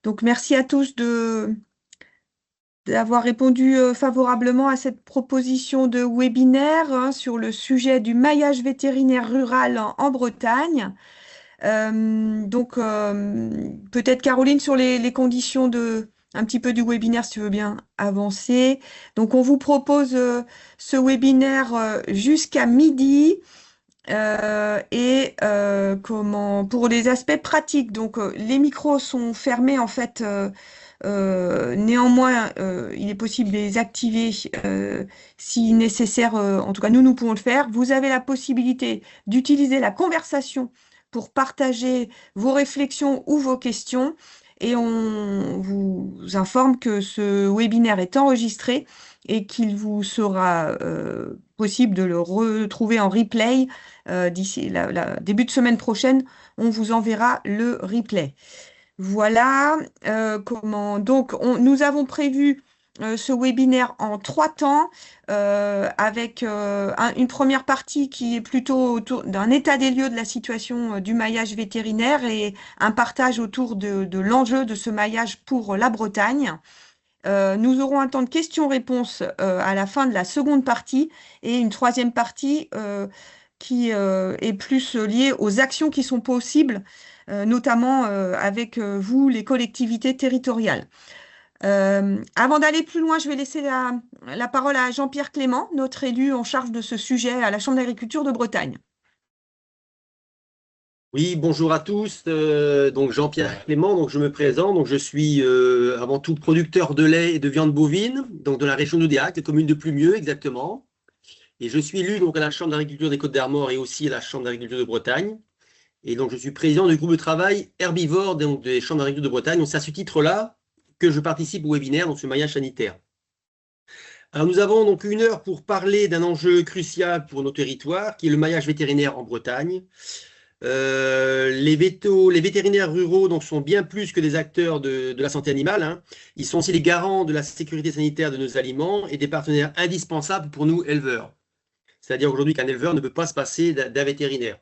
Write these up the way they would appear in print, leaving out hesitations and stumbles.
Donc, merci à tous d'avoir répondu favorablement à cette proposition de webinaire sur le sujet du maillage vétérinaire rural en Bretagne. Peut-être Caroline sur les conditions un petit peu du webinaire, si tu veux bien avancer. Donc, on vous propose ce webinaire jusqu'à midi. Pour les aspects pratiques, les micros sont fermés en fait. Néanmoins, il est possible de les activer si nécessaire. En tout cas, nous pouvons le faire. Vous avez la possibilité d'utiliser la conversation pour partager vos réflexions ou vos questions. Et on vous informe que ce webinaire est enregistré et qu'il vous sera possible de le retrouver en replay d'ici début de semaine prochaine. On vous enverra le replay. Voilà nous avons prévu ce webinaire en 3 temps avec une première partie qui est plutôt autour d'un état des lieux de la situation du maillage vétérinaire et un partage autour de l'enjeu de ce maillage pour la Bretagne. Nous aurons un temps de questions-réponses à la fin de la seconde partie et une troisième partie qui est plus liée aux actions qui sont possibles, notamment avec vous, les collectivités territoriales. Avant d'aller plus loin, je vais laisser la parole à Jean-Pierre Clément, notre élu en charge de ce sujet à la Chambre d'agriculture de Bretagne. Oui, bonjour à tous. Donc Jean-Pierre Clément, donc je me présente. Donc je suis avant tout producteur de lait et de viande bovine, donc de la région d'Audéac, la commune de Plumieux exactement. Et je suis élu donc à la Chambre d'agriculture des Côtes-d'Armor et aussi à la Chambre d'agriculture de Bretagne. Et donc je suis président du groupe de travail herbivore donc des chambres d'agriculture de Bretagne. Donc c'est à ce titre-là que je participe au webinaire, donc ce maillage sanitaire. Alors nous avons donc 1 heure pour parler d'un enjeu crucial pour nos territoires, qui est le maillage vétérinaire en Bretagne. Les vétérinaires ruraux donc, sont bien plus que des acteurs de la santé animale, hein. Ils sont aussi les garants de la sécurité sanitaire de nos aliments et des partenaires indispensables pour nous, éleveurs. C'est-à-dire aujourd'hui qu'un éleveur ne peut pas se passer d'un vétérinaire.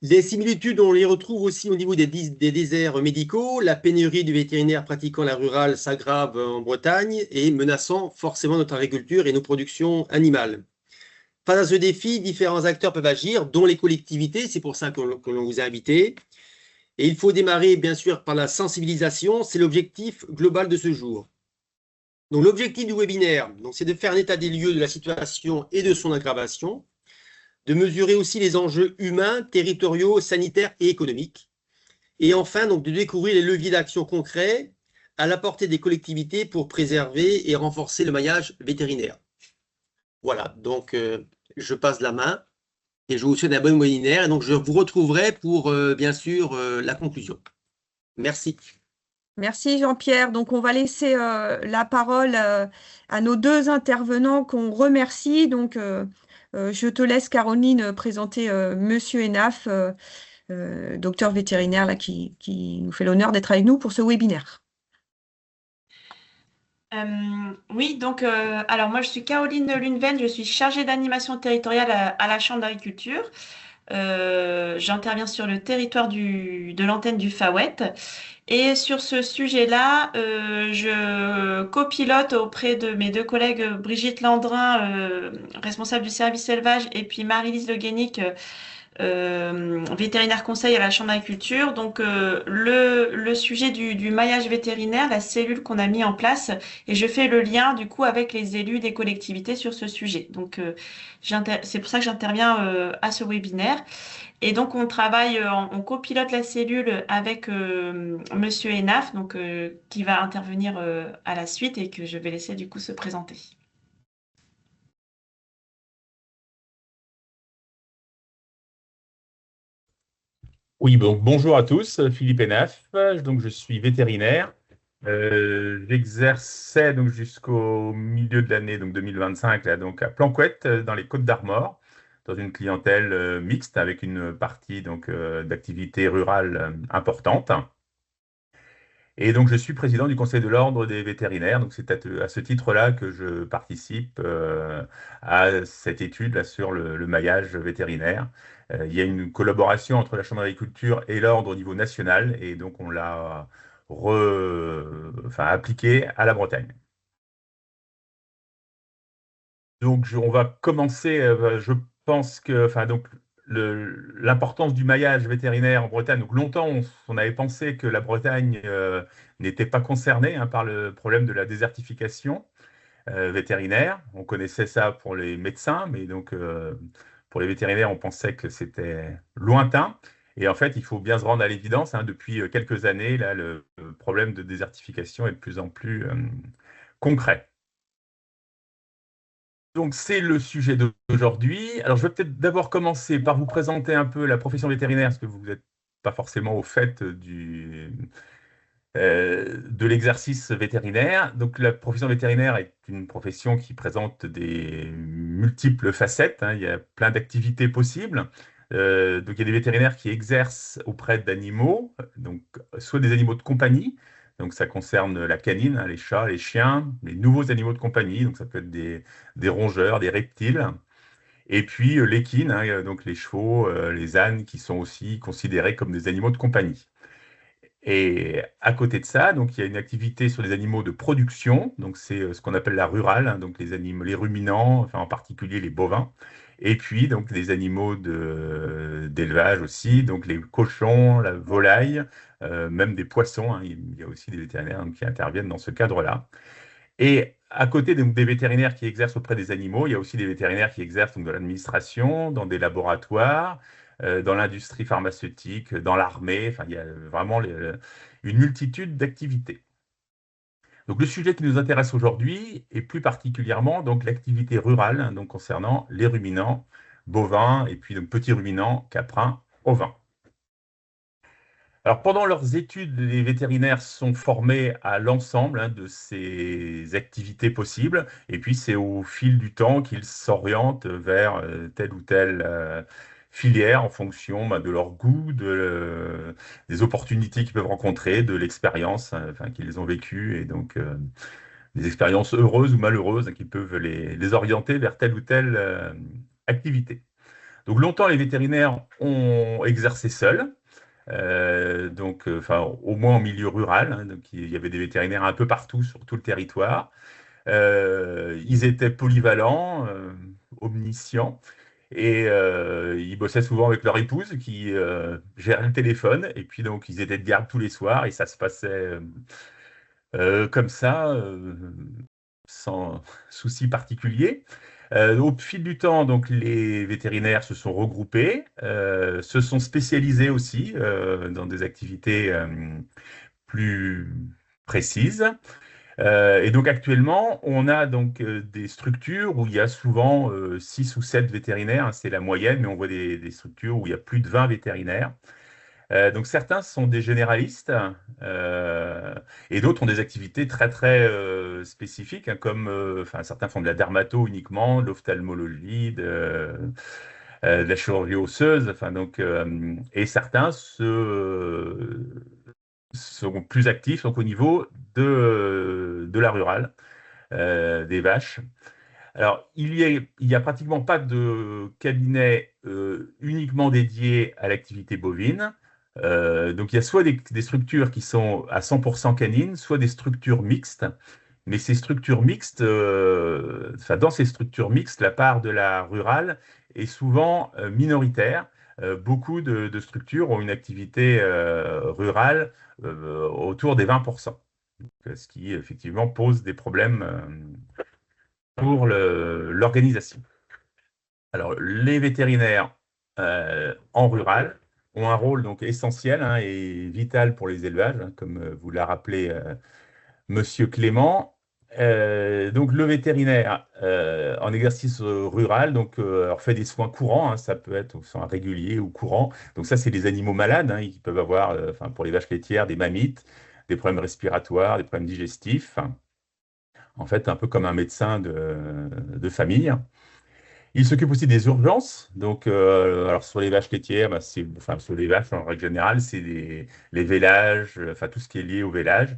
Les similitudes, on les retrouve aussi au niveau des déserts médicaux. La pénurie de vétérinaires pratiquant la rurale s'aggrave en Bretagne et menaçant forcément notre agriculture et nos productions animales. Face à ce défi, différents acteurs peuvent agir, dont les collectivités, c'est pour ça que l'on vous a invité. Et il faut démarrer, bien sûr, par la sensibilisation, c'est l'objectif global de ce jour. Donc, l'objectif du webinaire, c'est de faire un état des lieux de la situation et de son aggravation, de mesurer aussi les enjeux humains, territoriaux, sanitaires et économiques, et enfin, donc, de découvrir les leviers d'action concrets à la portée des collectivités pour préserver et renforcer le maillage vétérinaire. Voilà, donc je passe la main. Et je vous souhaite un bon webinaire. Et donc, je vous retrouverai pour, bien sûr, la conclusion. Merci. Merci Jean-Pierre. Donc on va laisser la parole à nos deux intervenants qu'on remercie. Je te laisse Caroline présenter Monsieur Enaf, docteur vétérinaire là, qui nous fait l'honneur d'être avec nous pour ce webinaire. Oui, alors moi je suis Caroline Luneven, je suis chargée d'animation territoriale à la Chambre d'agriculture. J'interviens sur le territoire de l'antenne du Faouet. Et sur ce sujet-là, je copilote auprès de mes deux collègues Brigitte Landrin, responsable du service élevage, et puis Marie-Lise Le Guénic, vétérinaire conseil à la Chambre d'agriculture. Le sujet du maillage vétérinaire, la cellule qu'on a mis en place, et je fais le lien du coup avec les élus des collectivités sur ce sujet. C'est pour ça que j'interviens à ce webinaire. Et donc, on travaille, on copilote la cellule avec Monsieur Enaf, qui va intervenir à la suite et que je vais laisser du coup se présenter. Oui, donc bonjour à tous, Philippe Enaf, donc je suis vétérinaire. J'exerçais donc jusqu'au milieu de l'année donc 2025 là, donc à Planquette dans les Côtes-d'Armor, dans une clientèle mixte avec une partie donc d'activité rurale importante. Et donc je suis président du Conseil de l'Ordre des vétérinaires. Donc c'est à ce titre-là que je participe à cette étude là sur le maillage vétérinaire. Il y a une collaboration entre la Chambre d'agriculture et l'ordre au niveau national, et donc on l'a appliqué à la Bretagne. Donc, on va commencer. Je pense que, l'importance du maillage vétérinaire en Bretagne. Donc, longtemps, on avait pensé que la Bretagne n'était pas concernée par le problème de la désertification vétérinaire. On connaissait ça pour les médecins, mais donc pour les vétérinaires, on pensait que c'était lointain. Et en fait, il faut bien se rendre à l'évidence. Depuis quelques années, là, le problème de désertification est de plus en plus concret. Donc, c'est le sujet d'aujourd'hui. Alors, je vais peut-être d'abord commencer par vous présenter un peu la profession vétérinaire, parce que vous n'êtes pas forcément au fait de l'exercice vétérinaire. Donc, la profession vétérinaire est une profession qui présente des multiples facettes. Il y a plein d'activités possibles. Donc, il y a des vétérinaires qui exercent auprès d'animaux, donc soit des animaux de compagnie. Donc, ça concerne la canine, les chats, les chiens, les nouveaux animaux de compagnie. Donc, ça peut être des rongeurs, des reptiles. Et puis, l'équine, donc les chevaux, les ânes, qui sont aussi considérés comme des animaux de compagnie. Et à côté de ça, donc, il y a une activité sur les animaux de production, donc c'est ce qu'on appelle la rurale, donc les animaux, les ruminants, enfin en particulier les bovins, et puis donc des animaux d'élevage aussi, donc les cochons, la volaille, même des poissons. Il y a aussi des vétérinaires qui interviennent dans ce cadre-là. Et à côté donc, des vétérinaires qui exercent auprès des animaux, il y a aussi des vétérinaires qui exercent donc, dans l'administration, dans des laboratoires, dans l'industrie pharmaceutique, dans l'armée. Enfin, il y a vraiment une multitude d'activités. Donc, le sujet qui nous intéresse aujourd'hui est plus particulièrement donc l'activité rurale, donc concernant les ruminants bovins et puis donc petits ruminants caprins ovins. Alors, pendant leurs études, les vétérinaires sont formés à l'ensemble de ces activités possibles, et puis c'est au fil du temps qu'ils s'orientent vers telle ou telle filière en fonction de leur goût, des opportunités qu'ils peuvent rencontrer, de l'expérience qu'ils ont vécue, et donc des expériences heureuses ou malheureuses qui peuvent les orienter vers telle ou telle activité. Donc, longtemps, les vétérinaires ont exercé seuls. Au moins en milieu rural. Donc, il y avait des vétérinaires un peu partout sur tout le territoire. Ils étaient polyvalents, omniscients, et ils bossaient souvent avec leur épouse qui gérait le téléphone. Et puis donc, ils étaient de garde tous les soirs et ça se passait comme ça, sans souci particulier. Au fil du temps, donc, les vétérinaires se sont regroupés, se sont spécialisés aussi dans des activités plus précises. Et donc actuellement, on a donc des structures où il y a souvent 6 ou 7 vétérinaires, c'est la moyenne, mais on voit des structures où il y a plus de 20 vétérinaires. Donc certains sont des généralistes et d'autres ont des activités très très spécifiques, comme certains font de la dermato uniquement, de l'ophtalmologie, de la chirurgie osseuse, et certains sont plus actifs donc, au niveau de la rurale, des vaches. Alors, il y a pratiquement pas de cabinet uniquement dédié à l'activité bovine. Donc, il y a soit des structures qui sont à 100% canines, soit des structures mixtes. Mais ces structures mixtes, dans ces structures mixtes, la part de la rurale est souvent minoritaire. Beaucoup de structures ont une activité rurale autour des 20%, ce qui effectivement pose des problèmes pour l'organisation. Alors, les vétérinaires en rural ont un rôle donc essentiel et vital pour les élevages, comme vous l'a rappelé Monsieur Clément. Donc, le vétérinaire en exercice rural alors fait des soins courants, ça peut être soins réguliers ou courants. Donc, ça, c'est les animaux malades qui peuvent avoir, pour les vaches laitières, des mammites, des problèmes respiratoires, des problèmes digestifs. En fait, un peu comme un médecin de famille. Il s'occupe aussi des urgences. Donc, alors sur les vaches laitières, sur les vaches en règle générale, c'est les vélages, tout ce qui est lié au vélage,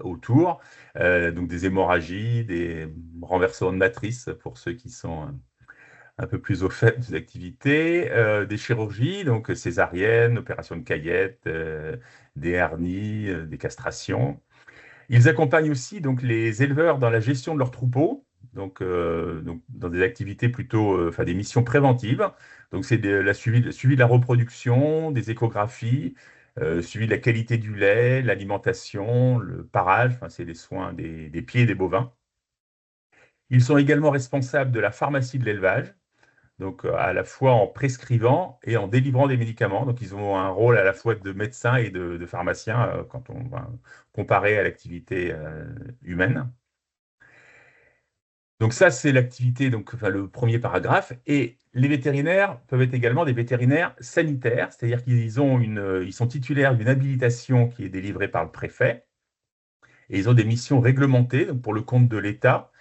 autour. Donc, des hémorragies, des renversements de matrice pour ceux qui sont un peu plus au fait des activités, des chirurgies, donc césariennes, opérations de Cayette, des hernies, des castrations. Ils accompagnent aussi donc les éleveurs dans la gestion de leurs troupeaux, donc dans des activités plutôt, enfin des missions préventives. Donc c'est suivi de la reproduction, des échographies, suivi de la qualité du lait, l'alimentation, le parage, enfin c'est les soins des pieds des bovins. Ils sont également responsables de la pharmacie de l'élevage, donc à la fois en prescrivant et en délivrant des médicaments. Donc ils ont un rôle à la fois de médecin et de pharmacien quand on va comparer à l'activité humaine. Donc ça, c'est l'activité, donc enfin, le premier paragraphe. Et les vétérinaires peuvent être également des vétérinaires sanitaires, c'est-à-dire ils sont titulaires d'une habilitation qui est délivrée par le préfet, et ils ont des missions réglementées donc pour le compte de l'État,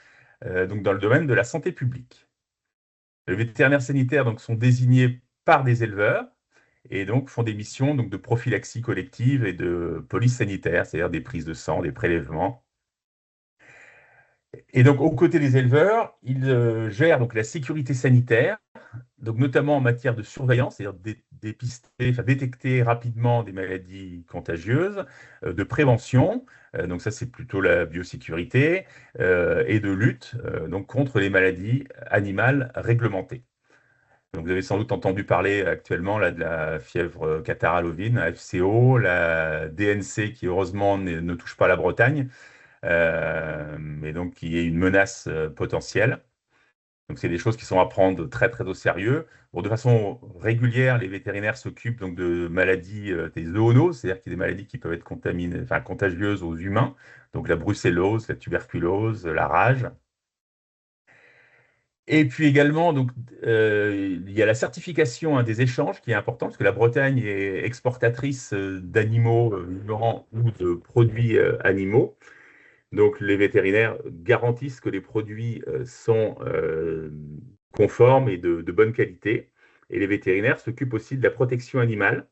donc dans le domaine de la santé publique. Les vétérinaires sanitaires donc, sont désignés par des éleveurs et donc font des missions donc, de prophylaxie collective et de police sanitaire, c'est-à-dire des prises de sang, des prélèvements. Et donc, aux côtés des éleveurs, ils gèrent donc, la sécurité sanitaire, donc, notamment en matière de surveillance, c'est-à-dire détecter rapidement des maladies contagieuses, de prévention, donc ça c'est plutôt la biosécurité, et de lutte donc, contre les maladies animales réglementées. Donc, vous avez sans doute entendu parler actuellement là, de la fièvre catarrhale ovine, la FCO, la DNC qui heureusement ne touche pas la Bretagne, mais donc qui est une menace potentielle. Donc, c'est des choses qui sont à prendre très, très au sérieux. Bon, de façon régulière, les vétérinaires s'occupent donc de maladies des zoonoses, c'est-à-dire qu'il y a des maladies qui peuvent être contagieuses aux humains, donc la brucellose, la tuberculose, la rage. Et puis également, donc, il y a la certification des échanges qui est importante, parce que la Bretagne est exportatrice d'animaux vivants ou de produits animaux. Donc, les vétérinaires garantissent que les produits sont conformes et de bonne qualité. Et les vétérinaires s'occupent aussi de la protection animale,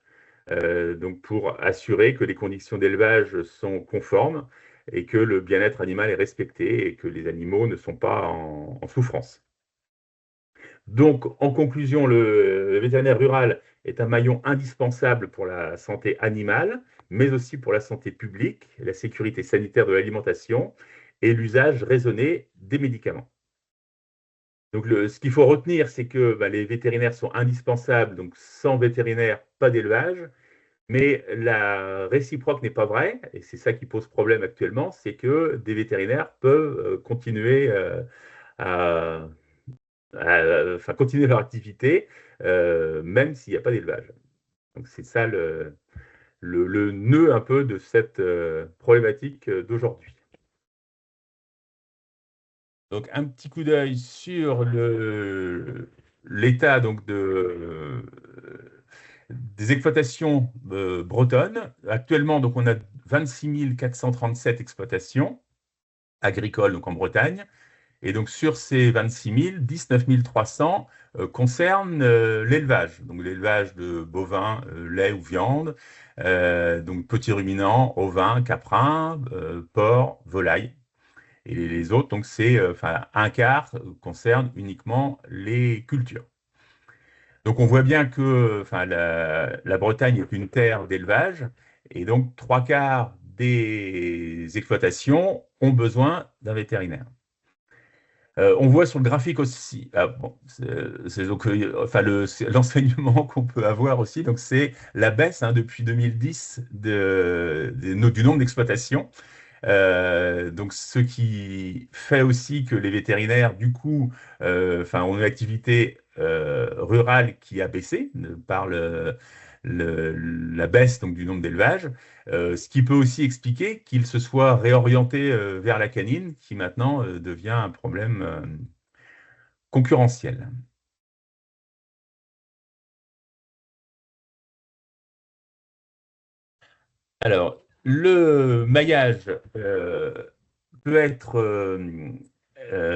donc pour assurer que les conditions d'élevage sont conformes et que le bien-être animal est respecté et que les animaux ne sont pas en souffrance. Donc, en conclusion, le vétérinaire rural est un maillon indispensable pour la santé animale, mais aussi pour la santé publique, la sécurité sanitaire de l'alimentation et l'usage raisonné des médicaments. Donc, ce qu'il faut retenir, c'est que les vétérinaires sont indispensables, donc sans vétérinaire, pas d'élevage, mais la réciproque n'est pas vraie, et c'est ça qui pose problème actuellement, c'est que des vétérinaires peuvent continuer à continuer leur activité, même s'il n'y a pas d'élevage. Donc c'est ça le nœud un peu de cette problématique d'aujourd'hui. Donc un petit coup d'œil sur l'état donc des exploitations bretonnes. Actuellement, donc, on a 26 437 exploitations agricoles donc, en Bretagne. Et donc, sur ces 26 000, 19 300 concernent l'élevage. Donc, l'élevage de bovins, lait ou viande, donc petits ruminants, ovins, caprins, porcs, volailles. Et les autres, donc c'est un quart concerne uniquement les cultures. Donc, on voit bien que la Bretagne est une terre d'élevage, et donc trois quarts des exploitations ont besoin d'un vétérinaire. On voit sur le graphique aussi, l'enseignement qu'on peut avoir aussi, donc c'est la baisse depuis 2010 du nombre d'exploitations. Donc, ce qui fait aussi que les vétérinaires, du coup, ont une activité rurale qui a baissé par la baisse donc, du nombre d'élevages, ce qui peut aussi expliquer qu'ils se soient réorientés vers la canine, qui maintenant devient un problème concurrentiel. Alors, le maillage peut être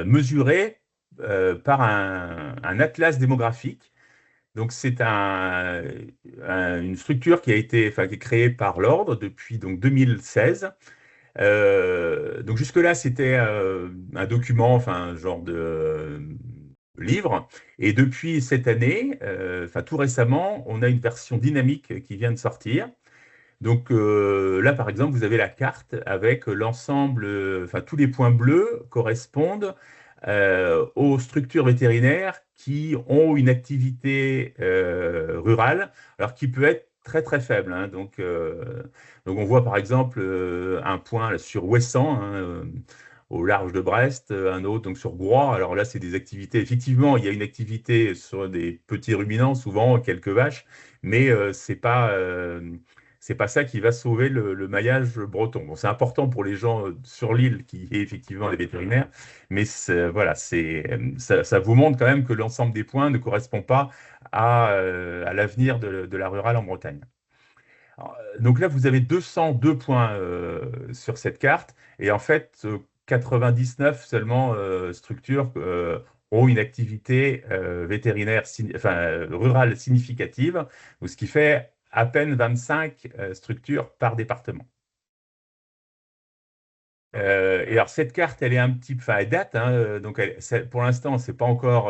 mesuré par un atlas démographique. Donc, c'est une structure qui qui est créée par l'Ordre depuis donc, 2016. Donc, jusque-là, c'était un document, un genre livre. Et depuis cette année, enfin tout récemment, on a une version dynamique qui vient de sortir. Donc là, par exemple, vous avez la carte avec l'ensemble, enfin tous les points bleus correspondent aux structures vétérinaires qui ont une activité rurale, alors qui peut être très très faible, hein. Donc on voit par exemple un point là, sur Ouessant, hein, au large de Brest, un autre donc sur Groix. Alors là, c'est des activités. Effectivement, il y a une activité sur des petits ruminants, souvent quelques vaches, mais c'est pas ça qui va sauver le maillage breton. Bon, c'est important pour les gens sur l'île qui est effectivement des vétérinaires, mais voilà, ça vous montre quand même que l'ensemble des points ne correspond pas à l'avenir de la rurale en Bretagne. Alors, donc là, vous avez 202 points sur cette carte, et en fait, 99 seulement structures ont une activité vétérinaire, enfin, rurale significative, ce qui fait à peine 25 structures par département. Et alors cette carte, elle est un petit, enfin elle date, hein, donc pour l'instant, c'est pas encore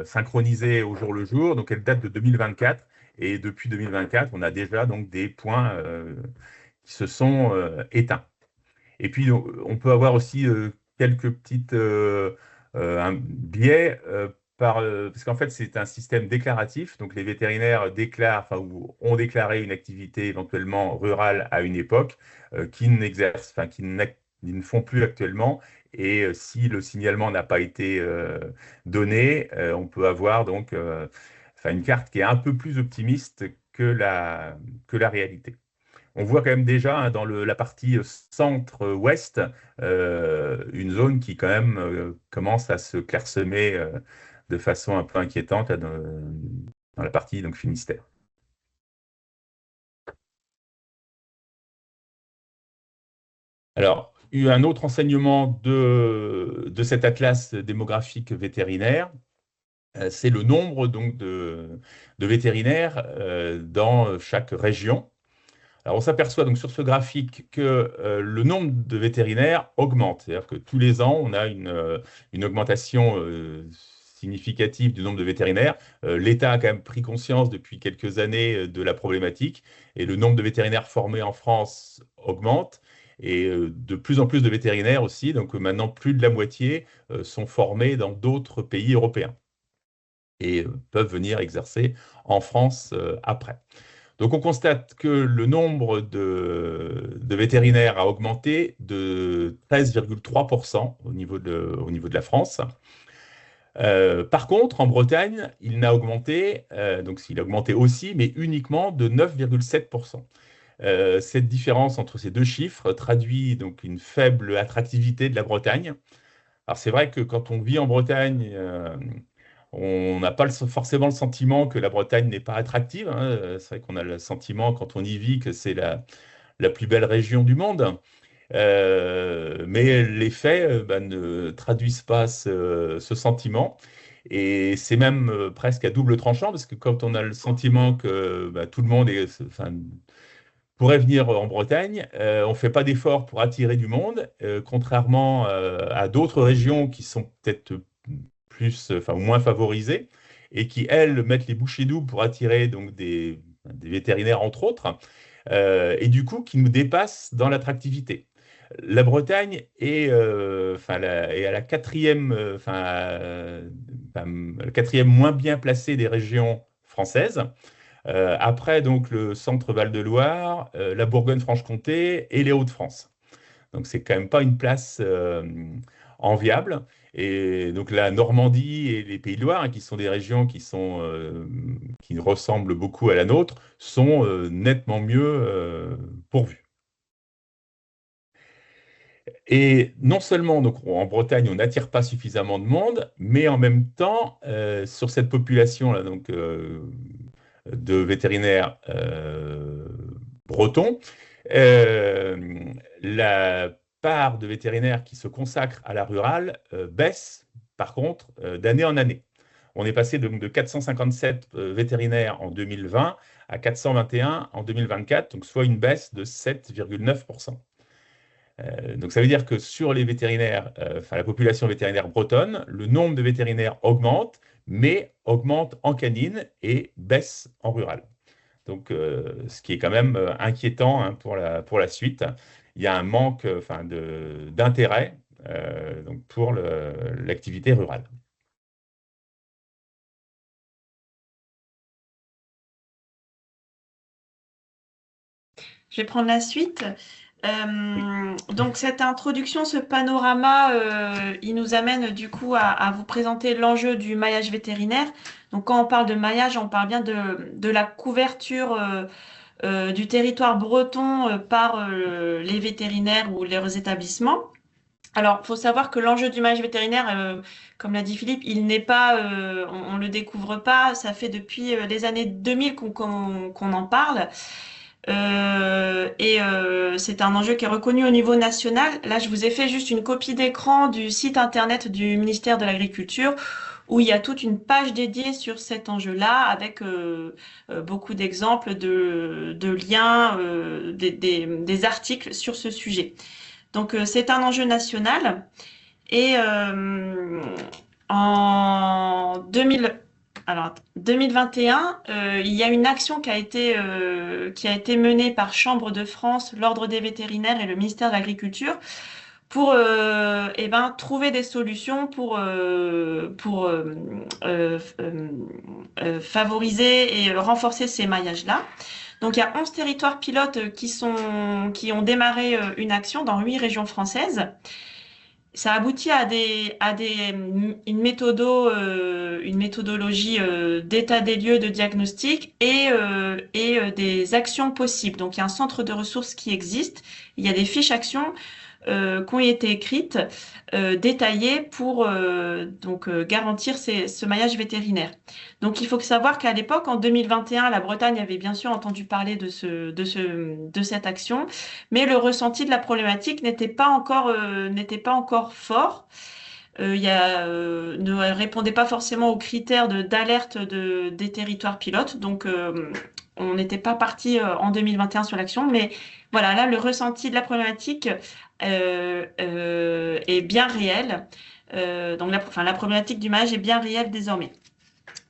synchronisé au jour le jour, donc elle date de 2024. Et depuis 2024, on a déjà donc des points qui se sont éteints. Et puis on peut avoir aussi quelques petites un biais parce qu'en fait c'est un système déclaratif, donc les vétérinaires déclarent, enfin, ou ont déclaré une activité éventuellement rurale à une époque qu'ils n'exercent, enfin ils ne font plus actuellement. Et si le signalement n'a pas été donné, on peut avoir donc enfin, une carte qui est un peu plus optimiste que la réalité. On voit quand même déjà hein, dans la partie centre-ouest une zone qui quand même commence à se clairsemer de façon un peu inquiétante là, dans la partie donc, Finistère. Alors, il y a eu un autre enseignement de cet atlas démographique vétérinaire, c'est le nombre donc, de vétérinaires dans chaque région. Alors, on s'aperçoit donc sur ce graphique que le nombre de vétérinaires augmente. C'est-à-dire que tous les ans, on a une augmentation significative du nombre de vétérinaires. L'État a quand même pris conscience depuis quelques années de la problématique et le nombre de vétérinaires formés en France augmente. Et de plus en plus de vétérinaires aussi, donc maintenant plus de la moitié sont formés dans d'autres pays européens et peuvent venir exercer en France après. Donc on constate que le nombre de vétérinaires a augmenté de 13,3% au niveau de la France. Par contre, en Bretagne, il n'a augmenté, donc il a augmenté aussi, mais uniquement de 9,7%. Cette différence entre ces deux chiffres traduit donc une faible attractivité de la Bretagne. Alors c'est vrai que quand on vit en Bretagne, on n'a pas forcément le sentiment que la Bretagne n'est pas attractive, hein. C'est vrai qu'on a le sentiment quand on y vit que c'est la plus belle région du monde. Mais les faits ne traduisent pas ce sentiment. Et c'est même presque à double tranchant, parce que quand on a le sentiment que tout le monde enfin, pourrait venir en Bretagne, on ne fait pas d'efforts pour attirer du monde, contrairement à d'autres régions qui sont peut-être plus, enfin, moins favorisées et qui, elles, mettent les bouchées doubles pour attirer donc, des vétérinaires, entre autres, et du coup, qui nous dépassent dans l'attractivité. La Bretagne est à la quatrième, le quatrième moins bien placé des régions françaises. Après, donc, le centre Val-de-Loire, la Bourgogne-Franche-Comté et les Hauts-de-France. Donc, c'est quand même pas une place enviable. Et donc, la Normandie et les Pays de Loire, hein, qui sont des régions qui ressemblent beaucoup à la nôtre, sont nettement mieux pourvues. Et non seulement donc, en Bretagne, on n'attire pas suffisamment de monde, mais en même temps, sur cette population-là, donc, de vétérinaires bretons, la part de vétérinaires qui se consacrent à la rurale baisse, par contre, d'année en année. On est passé donc de 457 vétérinaires en 2020 à 421 en 2024, donc soit une baisse de 7,9%. Donc ça veut dire que sur les vétérinaires, enfin la population vétérinaire bretonne, le nombre de vétérinaires augmente, mais augmente en canine et baisse en rural. Donc ce qui est quand même inquiétant, hein, pour la suite. Il y a un manque enfin, d'intérêt donc pour l'activité rurale. Je vais prendre la suite. Oui. Donc cette introduction, ce panorama, il nous amène du coup à vous présenter l'enjeu du maillage vétérinaire. Donc quand on parle de maillage, on parle bien de la couverture du territoire breton par les vétérinaires ou leurs établissements. Alors, il faut savoir que l'enjeu du maillage vétérinaire, comme l'a dit Philippe, il n'est pas, on le découvre pas. Ça fait depuis les années 2000 qu'on en parle. C'est un enjeu qui est reconnu au niveau national. Là, je vous ai fait juste une copie d'écran du site internet du ministère de l'Agriculture où il y a toute une page dédiée sur cet enjeu-là avec beaucoup d'exemples de liens, des articles sur ce sujet. Donc, c'est un enjeu national. Et en 2021, il y a une action qui a été menée par Chambre de France, l'Ordre des vétérinaires et le ministère de l'Agriculture pour trouver des solutions pour favoriser et renforcer ces maillages-là. Donc, il y a 11 territoires pilotes qui ont démarré une action dans 8 régions françaises. Ça aboutit à une méthodologie d'état des lieux de diagnostic et des actions possibles. Donc, il y a un centre de ressources qui existe. Il y a des fiches actions qui ont été écrites, détaillées pour garantir ce maillage vétérinaire. Donc, il faut savoir qu'à l'époque, en 2021, la Bretagne avait bien sûr entendu parler de cette action, mais le ressenti de la problématique n'était pas encore fort. Ne répondait pas forcément aux critères d'alerte des territoires pilotes. Donc, on n'était pas parti en 2021 sur l'action, mais voilà, là, le ressenti de la problématique est bien réel. Donc, la problématique du maillage est bien réelle désormais.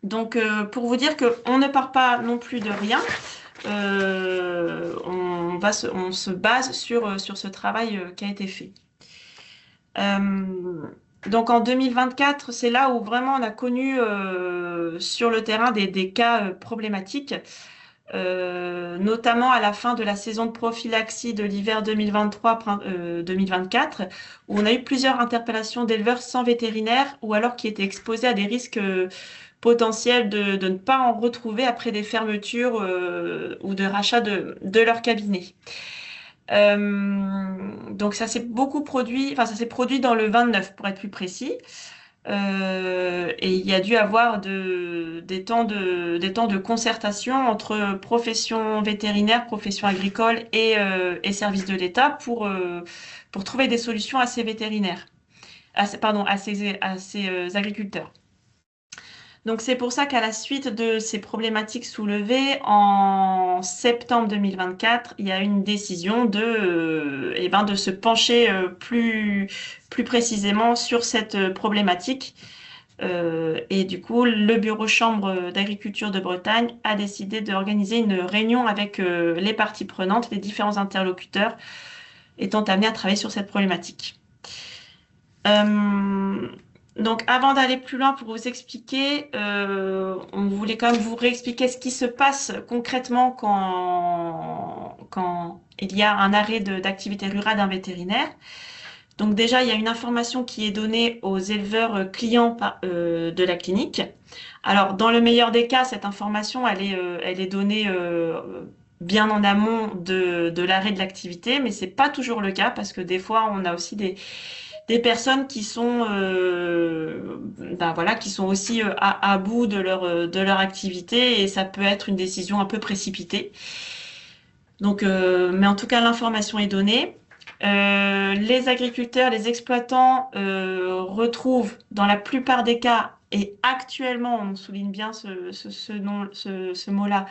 Donc, pour vous dire qu'on ne part pas non plus de rien, on se base sur ce travail qui a été fait. Donc en 2024, c'est là où vraiment on a connu sur le terrain des cas problématiques, notamment à la fin de la saison de prophylaxie de l'hiver 2023-2024, où on a eu plusieurs interpellations d'éleveurs sans vétérinaire ou alors qui étaient exposés à des risques potentiels de ne pas en retrouver après des fermetures ou de rachat de leur cabinet. Donc ça s'est produit dans le 29 pour être plus précis. Et il y a dû avoir des temps de concertation entre profession vétérinaire, profession agricole et services de l'État pour trouver des solutions à ces vétérinaires, à ces agriculteurs. Donc c'est pour ça qu'à la suite de ces problématiques soulevées en septembre 2024, il y a une décision de se pencher plus précisément sur cette problématique. Et du coup, le bureau Chambre d'agriculture de Bretagne a décidé d'organiser une réunion avec les parties prenantes, les différents interlocuteurs étant amenés à travailler sur cette problématique. Donc, avant d'aller plus loin pour vous expliquer, on voulait quand même vous réexpliquer ce qui se passe concrètement quand il y a un arrêt d'activité rurale d'un vétérinaire. Donc déjà, il y a une information qui est donnée aux éleveurs clients de la clinique. Alors, dans le meilleur des cas, cette information, elle est donnée bien en amont de l'arrêt de l'activité, mais c'est pas toujours le cas parce que des fois, on a aussi des personnes qui sont qui sont aussi à bout de leur activité et ça peut être une décision un peu précipitée. Donc, mais en tout cas, l'information est donnée. Les agriculteurs, les exploitants retrouvent dans la plupart des cas et actuellement, on souligne bien ce mot-là,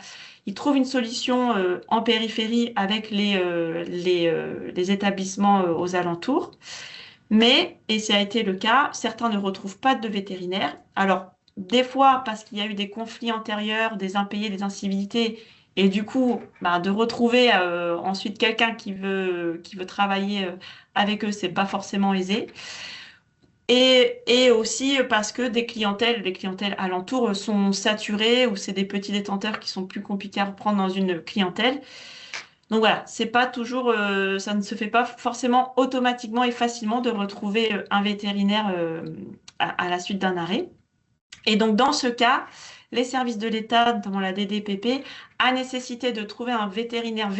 ils trouvent une solution en périphérie avec les établissements aux alentours. Mais, et ça a été le cas, certains ne retrouvent pas de vétérinaire. Alors, des fois, parce qu'il y a eu des conflits antérieurs, des impayés, des incivilités, et du coup, bah, de retrouver ensuite quelqu'un qui veut travailler avec eux, c'est pas forcément aisé. Et aussi parce que les clientèles alentours sont saturées ou c'est des petits détenteurs qui sont plus compliqués à reprendre dans une clientèle. Donc voilà, c'est pas toujours, ça ne se fait pas forcément automatiquement et facilement de retrouver un vétérinaire à la suite d'un arrêt. Et donc dans ce cas, les services de l'État, notamment la DDPP, a nécessité de trouver un vétérinaire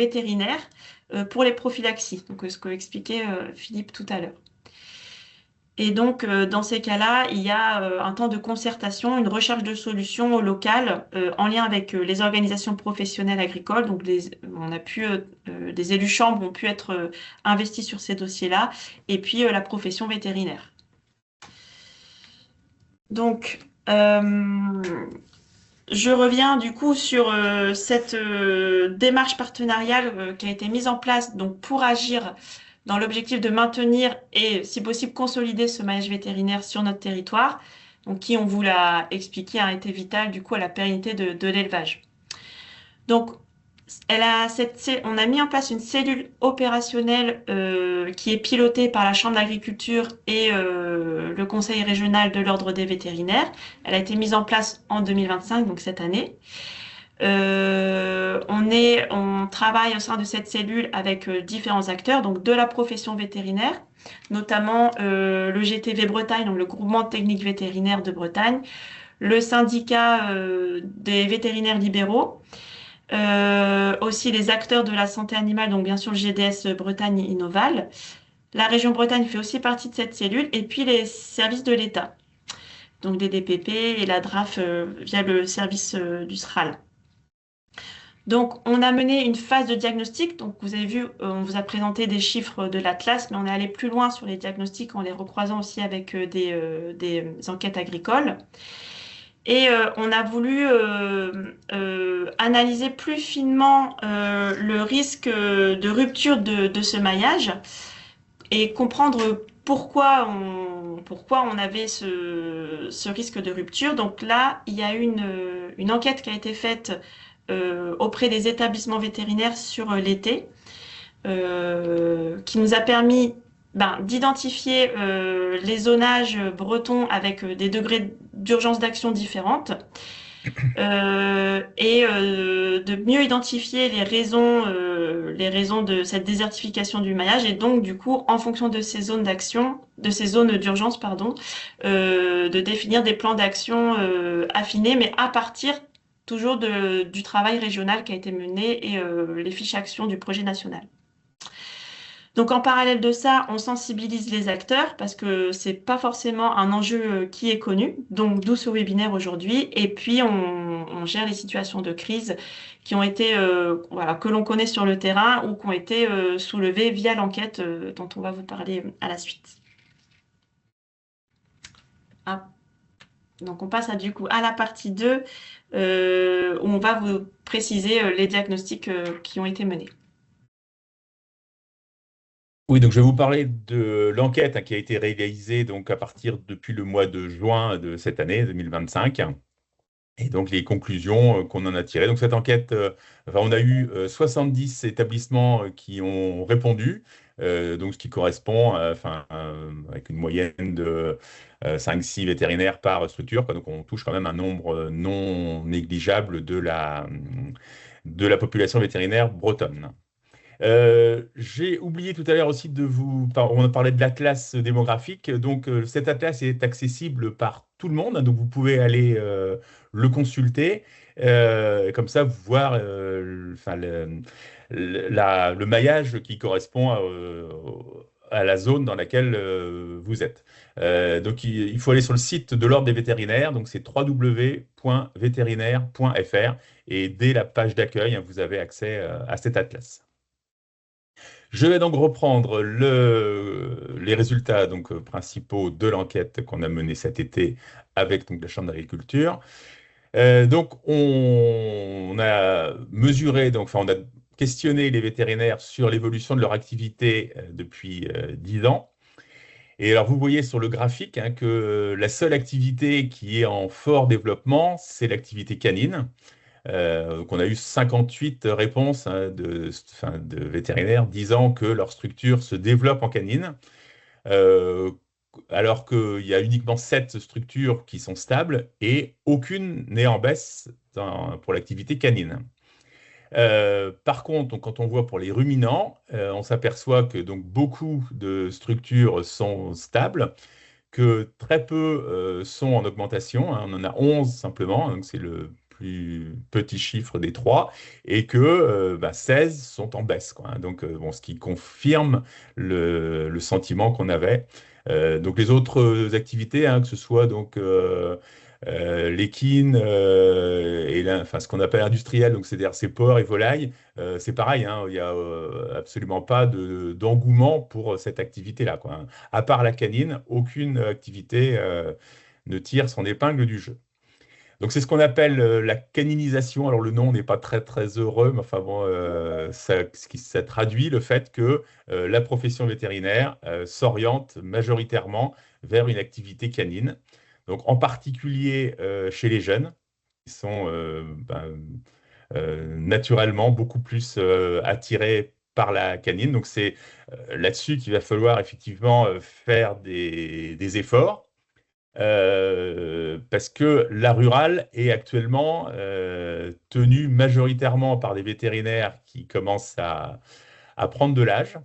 pour les prophylaxies. Donc ce que expliquait Philippe tout à l'heure. Et donc, dans ces cas-là, il y a un temps de concertation, une recherche de solutions locales en lien avec les organisations professionnelles agricoles. Donc, des élus chambres ont pu être investis sur ces dossiers-là, et puis la profession vétérinaire. Donc, je reviens du coup sur cette démarche partenariale qui a été mise en place donc, pour agir dans l'objectif de maintenir et, si possible, consolider ce maillage vétérinaire sur notre territoire, donc qui, on vous l'a expliqué, a été vital du coup à la pérennité de l'élevage. Donc, on a mis en place une cellule opérationnelle qui est pilotée par la Chambre d'agriculture et le Conseil régional de l'Ordre des vétérinaires. Elle a été mise en place en 2025, donc cette année. On travaille au sein de cette cellule avec différents acteurs, donc de la profession vétérinaire, notamment le GTV Bretagne, donc le groupement technique vétérinaire de Bretagne, le syndicat des vétérinaires libéraux, aussi les acteurs de la santé animale, donc bien sûr le GDS Bretagne Innoval. La région Bretagne fait aussi partie de cette cellule, et puis les services de l'État, donc les DPP et la DRAF via le service du SRAL. Donc, on a mené une phase de diagnostic. Donc, vous avez vu, on vous a présenté des chiffres de l'Atlas, mais on est allé plus loin sur les diagnostics en les recroisant aussi avec des enquêtes agricoles. Et on a voulu analyser plus finement le risque de rupture de ce maillage et comprendre pourquoi on avait ce risque de rupture. Donc là, il y a une enquête qui a été faite auprès des établissements vétérinaires sur l'été, qui nous a permis d'identifier les zonages bretons avec des degrés d'urgence d'action différentes et de mieux identifier les raisons de cette désertification du maillage et donc du coup en fonction de ces zones d'action, de ces zones d'urgence de définir des plans d'action affinés mais à partir toujours du travail régional qui a été mené et les fiches actions du projet national. Donc en parallèle de ça, on sensibilise les acteurs parce que c'est pas forcément un enjeu qui est connu, donc d'où ce webinaire aujourd'hui. Et puis on gère les situations de crise qui ont été que l'on connaît sur le terrain ou qui ont été soulevées via l'enquête dont on va vous parler à la suite. Donc on passe du coup à la partie 2 où on va vous préciser les diagnostics qui ont été menés. Oui, donc je vais vous parler de l'enquête qui a été réalisée donc à partir depuis le mois de juin de cette année 2025. Et donc les conclusions qu'on en a tirées. Donc cette enquête, on a eu 70 établissements qui ont répondu, donc ce qui correspond avec une moyenne de 5-6 vétérinaires par structure. Donc on touche quand même un nombre non négligeable de la population vétérinaire bretonne. J'ai oublié tout à l'heure aussi on a parlé de l'atlas démographique. Donc cet atlas est accessible par tout le monde, donc vous pouvez aller le consulter, comme ça vous voir le maillage qui correspond à la zone dans laquelle vous êtes. Donc il faut aller sur le site de l'Ordre des vétérinaires, donc c'est www.vétérinaire.fr et dès la page d'accueil, vous avez accès à cet atlas. Je vais donc reprendre les résultats donc, principaux de l'enquête qu'on a menée cet été avec donc, la Chambre d'agriculture. Donc, on a mesuré, donc, enfin, on a questionné les vétérinaires sur l'évolution de leur activité depuis 10 ans. Et alors, vous voyez sur le graphique hein, que la seule activité qui est en fort développement, c'est l'activité canine. Donc on a eu 58 réponses hein, de vétérinaires disant que leur structure se développe en canine, euh, alors qu'il y a uniquement 7 structures qui sont stables et aucune n'est en baisse pour l'activité canine. Par contre, donc, quand on voit pour les ruminants, on s'aperçoit que donc, beaucoup de structures sont stables, que très peu sont en augmentation, hein. On en a 11 simplement, donc c'est le plus petit chiffre des trois, et que 16 sont en baisse, quoi, hein. Donc, bon, ce qui confirme le sentiment qu'on avait. Donc les autres activités, hein, que ce soit donc, l'équine et enfin, ce qu'on appelle industriel, donc c'est-à-dire ces porcs et volailles, c'est pareil, hein, il n'y a absolument pas d'engouement pour cette activité-là, quoi, hein. À part la canine, aucune activité ne tire son épingle du jeu. Donc c'est ce qu'on appelle la caninisation. Alors le nom n'est pas très très heureux, mais enfin bon, ça traduit le fait que la profession vétérinaire s'oriente majoritairement vers une activité canine. Donc en particulier chez les jeunes, qui sont naturellement beaucoup plus attirés par la canine. Donc c'est là-dessus qu'il va falloir effectivement faire des efforts. Parce que la rurale est actuellement tenue majoritairement par des vétérinaires qui commencent à prendre de l'âge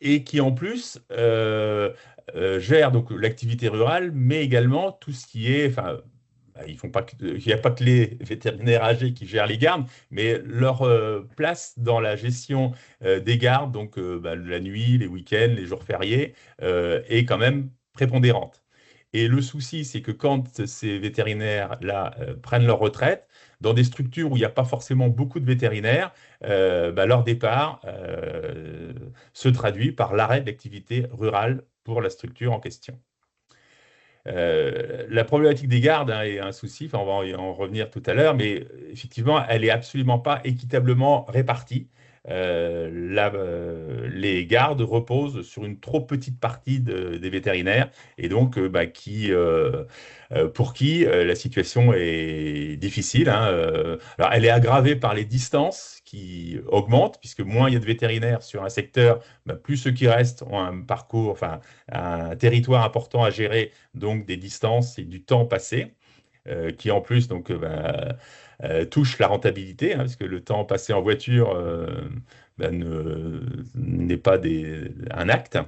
et qui en plus gèrent donc l'activité rurale, mais également tout ce qui est, enfin, ils font pas il n'y a pas que les vétérinaires âgés qui gèrent les gardes, mais leur place dans la gestion des gardes, donc la nuit, les week-ends, les jours fériés, est quand même prépondérante. Et le souci, c'est que quand ces vétérinaires-là prennent leur retraite, dans des structures où il n'y a pas forcément beaucoup de vétérinaires, leur départ se traduit par l'arrêt de l'activité rurale pour la structure en question. La problématique des gardes hein, est un souci, enfin, on va en revenir tout à l'heure, mais effectivement, elle n'est absolument pas équitablement répartie. Les gardes reposent sur une trop petite partie des vétérinaires et donc pour qui la situation est difficile, hein. Alors, elle est aggravée par les distances qui augmentent, puisque moins il y a de vétérinaires sur un secteur, plus ceux qui restent ont un parcours, enfin un territoire important à gérer, donc des distances et du temps passé, qui en plus donc, touche la rentabilité, hein, parce que le temps passé en voiture n'est pas un acte.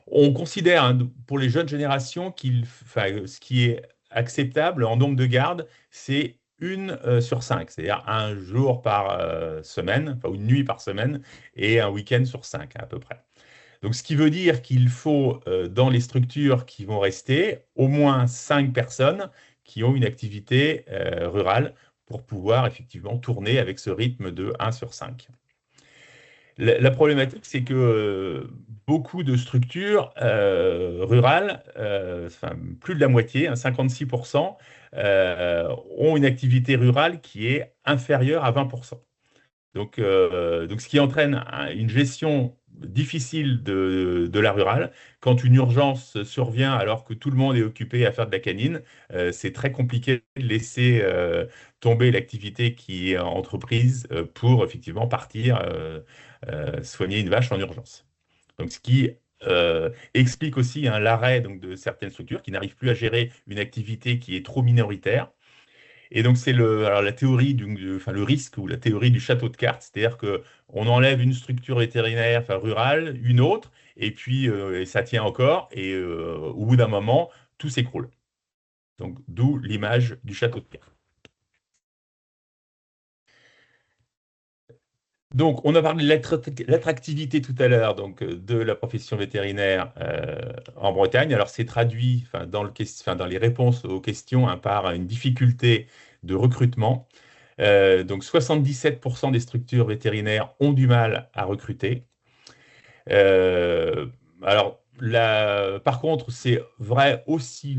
On considère hein, pour les jeunes générations ce qui est acceptable en nombre de gardes, c'est 1 sur 5, c'est-à-dire un jour par semaine, enfin une nuit par semaine, et un week-end sur 5 à peu près. Donc, ce qui veut dire qu'il faut, dans les structures qui vont rester, au moins 5 personnes qui ont une activité rurale pour pouvoir effectivement tourner avec ce rythme de 1 sur 5. La problématique, c'est que beaucoup de structures rurales, enfin, plus de la moitié, hein, 56%, ont une activité rurale qui est inférieure à 20%. Donc, ce qui entraîne une gestion difficile de la rurale. Quand une urgence survient alors que tout le monde est occupé à faire de la canine, c'est très compliqué de laisser tomber l'activité qui est en entreprise pour effectivement partir soigner une vache en urgence. Donc, ce qui explique aussi hein, l'arrêt donc, de certaines structures qui n'arrivent plus à gérer une activité qui est trop minoritaire. Et donc, c'est la théorie, enfin, le risque ou la théorie du château de cartes, c'est-à-dire qu'on enlève une structure vétérinaire, enfin, rurale, une autre, et puis et ça tient encore, et au bout d'un moment, tout s'écroule. Donc, d'où l'image du château de cartes. Donc, on a parlé de l'attractivité tout à l'heure donc, de la profession vétérinaire en Bretagne. Alors, c'est traduit dans les réponses aux questions hein, par une difficulté de recrutement. Donc 77% des structures vétérinaires ont du mal à recruter. Euh, alors, par contre, c'est vrai aussi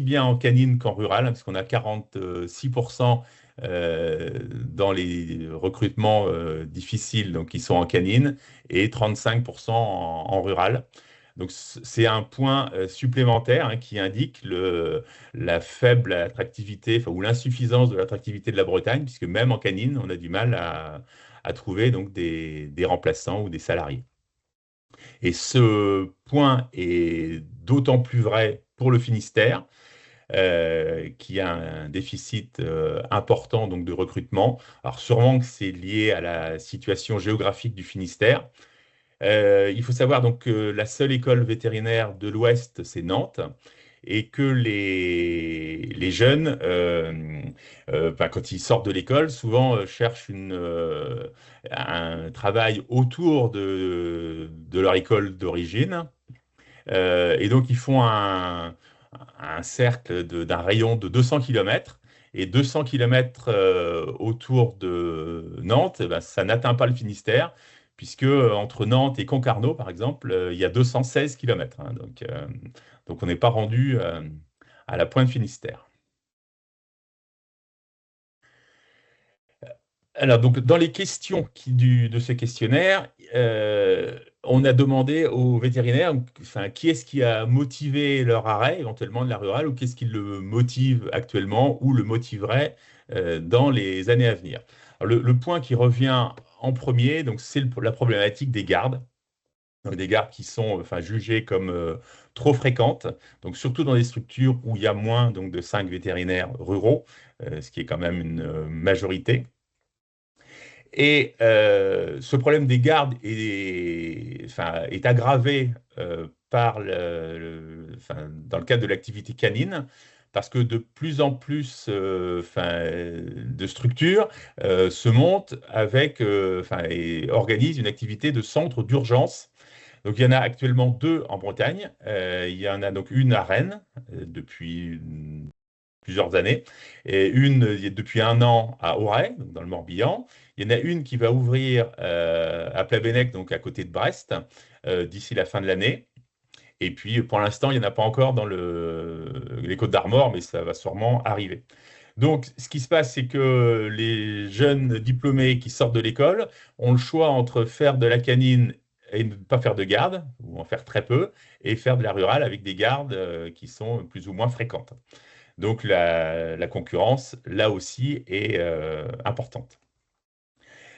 bien en canine qu'en rural, hein, parce qu'on a 46% dans les recrutements difficiles, donc qui sont en canine, et 35% en rural. Donc, c'est un point supplémentaire, hein, qui indique la faible attractivité, ou l'insuffisance de l'attractivité de la Bretagne, puisque même en canine, on a du mal à trouver donc des remplaçants ou des salariés. Et ce point est d'autant plus vrai pour le Finistère, qui a un déficit important donc, de recrutement. Alors sûrement que c'est lié à la situation géographique du Finistère. Il faut savoir donc que la seule école vétérinaire de l'Ouest, c'est Nantes, et que les jeunes, quand ils sortent de l'école, souvent cherchent un travail autour de leur école d'origine. Et donc, ils font un cercle d'un rayon de 200 km. Et 200 km autour de Nantes, eh ben, ça n'atteint pas le Finistère, puisque entre Nantes et Concarneau, par exemple, il y a 216 km. Hein. Donc, on n'est pas rendu à la pointe Finistère. Alors, donc, dans les questions de ce questionnaire, on a demandé aux vétérinaires, enfin, qui est-ce qui a motivé leur arrêt, éventuellement de la rurale, ou qu'est-ce qui le motive actuellement ou le motiverait dans les années à venir. Alors, le point qui revient en premier, donc, c'est la problématique des gardes. Donc, des gardes qui sont jugées comme trop fréquentes, donc surtout dans des structures où il y a moins donc, de 5 vétérinaires ruraux, ce qui est quand même une majorité. Et ce problème des gardes est aggravé dans le cadre de l'activité canine, parce que de plus en plus de structures se montent et organisent une activité de centre d'urgence. Donc il y en a actuellement 2 en Bretagne. Il y en a donc une à Rennes depuis plusieurs années, et une depuis 1 an à Auray, donc dans le Morbihan. Il y en a une qui va ouvrir à Plabennec, donc à côté de Brest, d'ici la fin de l'année. Et puis, pour l'instant, il n'y en a pas encore dans les Côtes-d'Armor, mais ça va sûrement arriver. Donc, ce qui se passe, c'est que les jeunes diplômés qui sortent de l'école ont le choix entre faire de la canine et ne pas faire de garde, ou en faire très peu, et faire de la rurale avec des gardes qui sont plus ou moins fréquentes. Donc la concurrence, là aussi, est importante.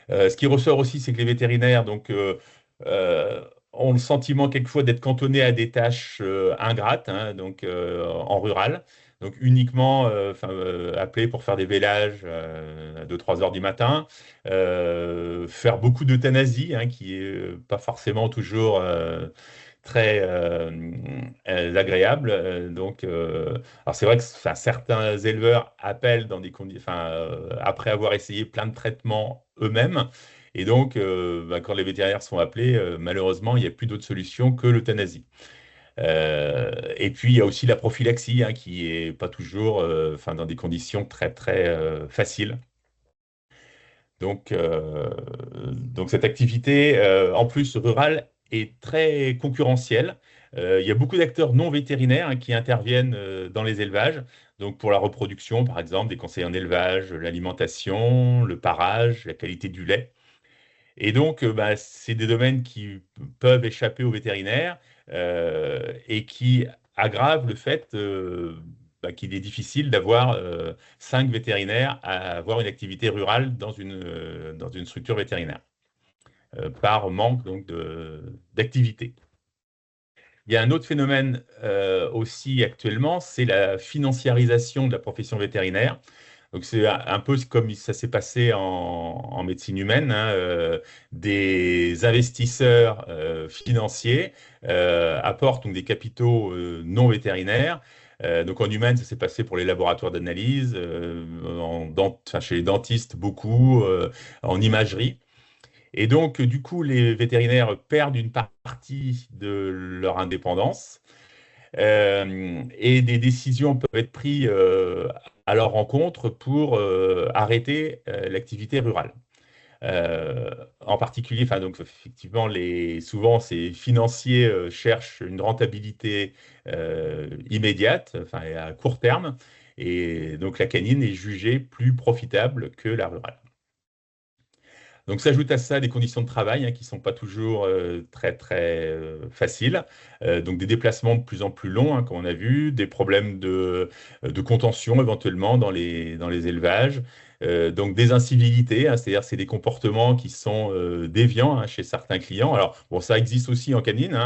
Ce qui ressort aussi, c'est que les vétérinaires ont le sentiment quelquefois d'être cantonnés à des tâches ingrates, hein, en rural. Donc uniquement appeler pour faire des vélages à 2-3 heures du matin, faire beaucoup d'euthanasie, hein, qui n'est pas forcément toujours très agréable. Alors c'est vrai que certains éleveurs appellent dans des conditions, après avoir essayé plein de traitements eux-mêmes. Et donc, quand les vétérinaires sont appelés, malheureusement, il n'y a plus d'autre solution que l'euthanasie. Et puis, il y a aussi la prophylaxie, hein, qui n'est pas toujours dans des conditions très, très faciles. Donc cette activité, en plus rurale, est très concurrentielle. Il y a beaucoup d'acteurs non vétérinaires, hein, qui interviennent dans les élevages. Donc pour la reproduction, par exemple, des conseillers en élevage, l'alimentation, le parage, la qualité du lait. Et donc, c'est des domaines qui peuvent échapper aux vétérinaires et qui aggravent le fait qu'il est difficile d'avoir 5 vétérinaires à avoir une activité rurale dans une structure vétérinaire, par manque donc d'activité. Il y a un autre phénomène aussi actuellement, c'est la financiarisation de la profession vétérinaire. Donc c'est un peu comme ça s'est passé en médecine humaine, hein, des investisseurs financiers apportent donc des capitaux non vétérinaires. Donc en humaine, ça s'est passé pour les laboratoires d'analyse, chez les dentistes beaucoup, en imagerie. Et donc, du coup, les vétérinaires perdent une partie de leur indépendance et des décisions peuvent être prises à leur rencontre pour arrêter l'activité rurale. En particulier, enfin, donc, effectivement, souvent, ces financiers cherchent une rentabilité immédiate, enfin, et à court terme, et donc la canine est jugée plus profitable que la rurale. Donc s'ajoute à ça des conditions de travail qui ne sont pas toujours très très faciles. Donc des déplacements de plus en plus longs, comme on a vu, des problèmes de contention éventuellement dans les élevages. Donc des incivilités, c'est-à-dire c'est des comportements qui sont déviants chez certains clients. Alors bon, ça existe aussi en canine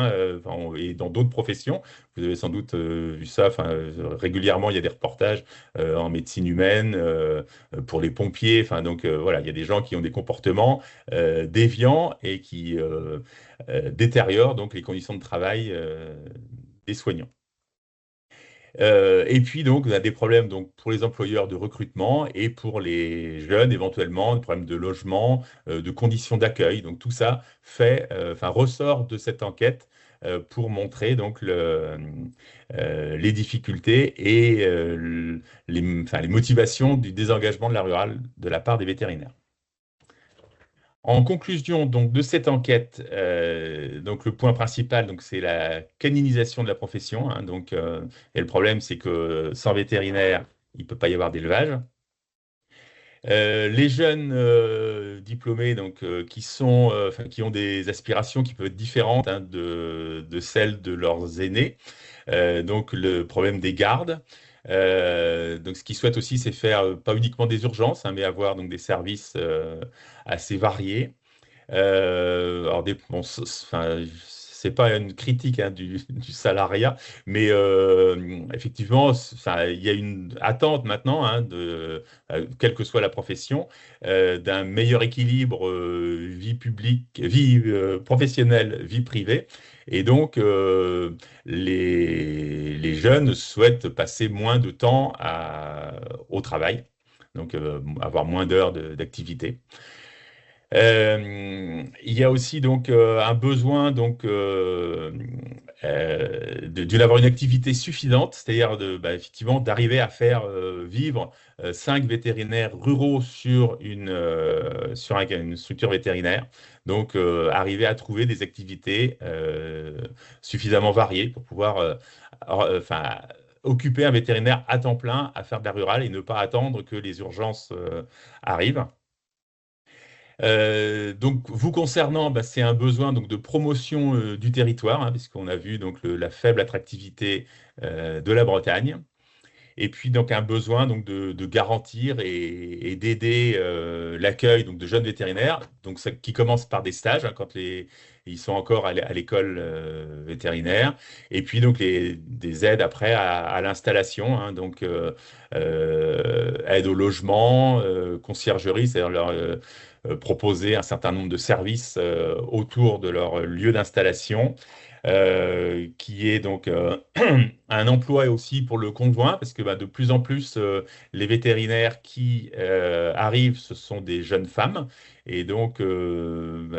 et dans d'autres professions. Vous avez sans doute vu ça. Enfin, régulièrement, il y a des reportages en médecine humaine pour les pompiers. Enfin, donc voilà, il y a des gens qui ont des comportements déviants et qui détériorent donc les conditions de travail des soignants. Et puis donc, on a des problèmes donc, pour les employeurs de recrutement et pour les jeunes éventuellement, des problèmes de logement, de conditions d'accueil. Donc tout ça ressort de cette enquête pour montrer donc les difficultés et les motivations du désengagement de la rurale de la part des vétérinaires. En conclusion donc, de cette enquête, donc, le point principal, donc, c'est la caninisation de la profession. Et le problème, c'est que sans vétérinaire, il ne peut pas y avoir d'élevage. Les jeunes diplômés donc, qui ont des aspirations qui peuvent être différentes de celles de leurs aînés. Donc le problème des gardes. Donc ce qu'ils souhaitent aussi, c'est faire pas uniquement des urgences, mais avoir donc des services assez variés. Alors c'est pas une critique du salariat, mais effectivement, il y a une attente maintenant, quelle que soit la profession, d'un meilleur équilibre vie publique, vie professionnelle, vie privée. Et donc, les jeunes souhaitent passer moins de temps au travail, donc avoir moins d'heures d'activité. Il y a aussi donc un besoin donc d'avoir une activité suffisante, c'est-à-dire effectivement d'arriver à faire vivre 5 vétérinaires ruraux sur une structure vétérinaire. Donc arriver à trouver des activités suffisamment variées pour pouvoir occuper un vétérinaire à temps plein à faire de la rurale et ne pas attendre que les urgences arrivent. Donc, vous concernant, c'est un besoin donc, de promotion du territoire, puisqu'on a vu donc, la faible attractivité de la Bretagne. Et puis, donc, un besoin donc, de garantir et d'aider l'accueil donc, de jeunes vétérinaires, donc, qui commence par des stages, quand ils sont encore à l'école vétérinaire. Et puis, donc, des aides après à l'installation, donc aide au logement, conciergerie, c'est-à-dire leur proposer un certain nombre de services autour de leur lieu d'installation, qui est donc un emploi aussi pour le conjoint, parce que de plus en plus, les vétérinaires qui arrivent, ce sont des jeunes femmes. Et donc,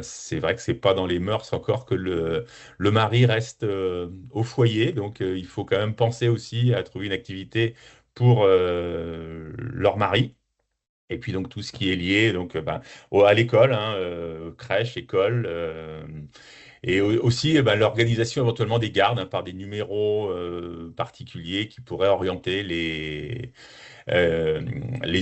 c'est vrai que c'est pas dans les mœurs encore que le mari reste au foyer. Donc, il faut quand même penser aussi à trouver une activité pour leur mari. Et puis donc tout ce qui est lié donc à l'école, crèche, école, et aussi l'organisation éventuellement des gardes par des numéros particuliers qui pourraient orienter les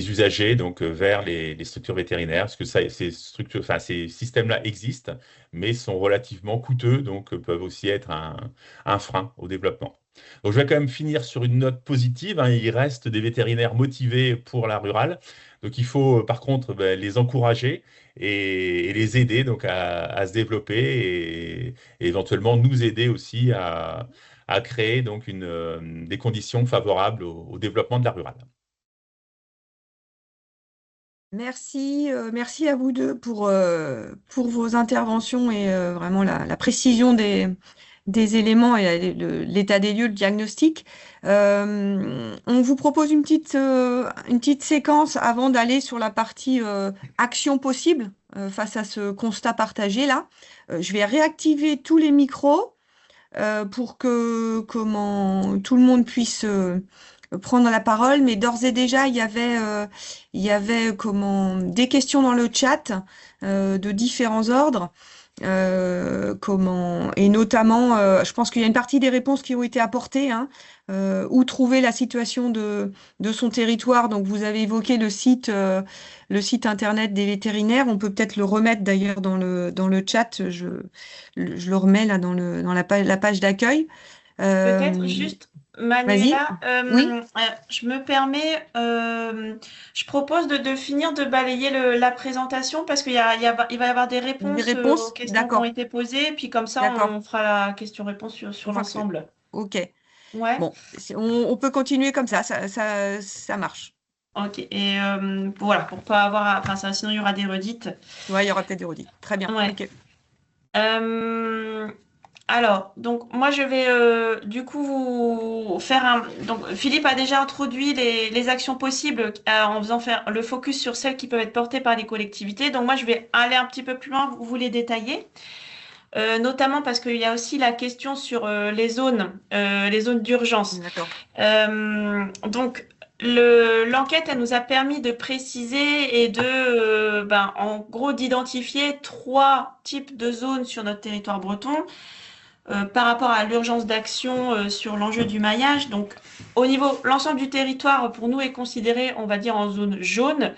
usagers donc vers les structures vétérinaires, parce que ces systèmes-là existent, mais sont relativement coûteux, donc peuvent aussi être un frein au développement. Donc je vais quand même finir sur une note positive. Il reste des vétérinaires motivés pour la rurale. Donc il faut par contre les encourager et les aider donc à se développer et éventuellement nous aider aussi à créer donc des conditions favorables au développement de la rurale. Merci, merci à vous deux pour vos interventions et vraiment la précision des éléments et l'état des lieux, le diagnostic. On vous propose une petite séquence avant d'aller sur la partie action possible face à ce constat partagé là. Je vais réactiver tous les micros pour que tout le monde puisse prendre la parole, mais d'ores et déjà, il y avait des questions dans le chat de différents ordres. Et notamment, je pense qu'il y a une partie des réponses qui ont été apportées, hein, où trouver la situation de son territoire. Donc, vous avez évoqué le site internet des vétérinaires. On peut peut-être le remettre d'ailleurs dans le chat. Je le remets là dans la page d'accueil. Peut-être Euh, juste, Vas-y. Manuela, Oui, je me permets, je propose de finir de balayer la présentation parce il va y avoir des des réponses aux réponses? questions qui ont D'accord, été posées, puis comme ça, d'accord. on fera la question-réponse sur Enfin, l'ensemble. ok. Ouais, Bon, on peut continuer comme ça marche. ok. Et voilà, pour pas avoir, enfin, sinon il y aura des redites. Ouais, il y aura peut-être des redites. Très bien, Ouais. ok. Euh, Alors, donc moi je vais du coup vous faire un. Donc Philippe a déjà introduit les actions possibles en faisant faire le focus sur celles qui peuvent être portées par les collectivités. Donc moi je vais aller un petit peu plus loin, vous les détailler. Notamment parce qu'il y a aussi la question sur les zones d'urgence. D'accord. Donc l'enquête, elle nous a permis de préciser et en gros, d'identifier 3 types de zones sur notre territoire breton par rapport à l'urgence d'action sur l'enjeu du maillage. Donc, au niveau, l'ensemble du territoire, pour nous, est considéré, on va dire, en zone jaune,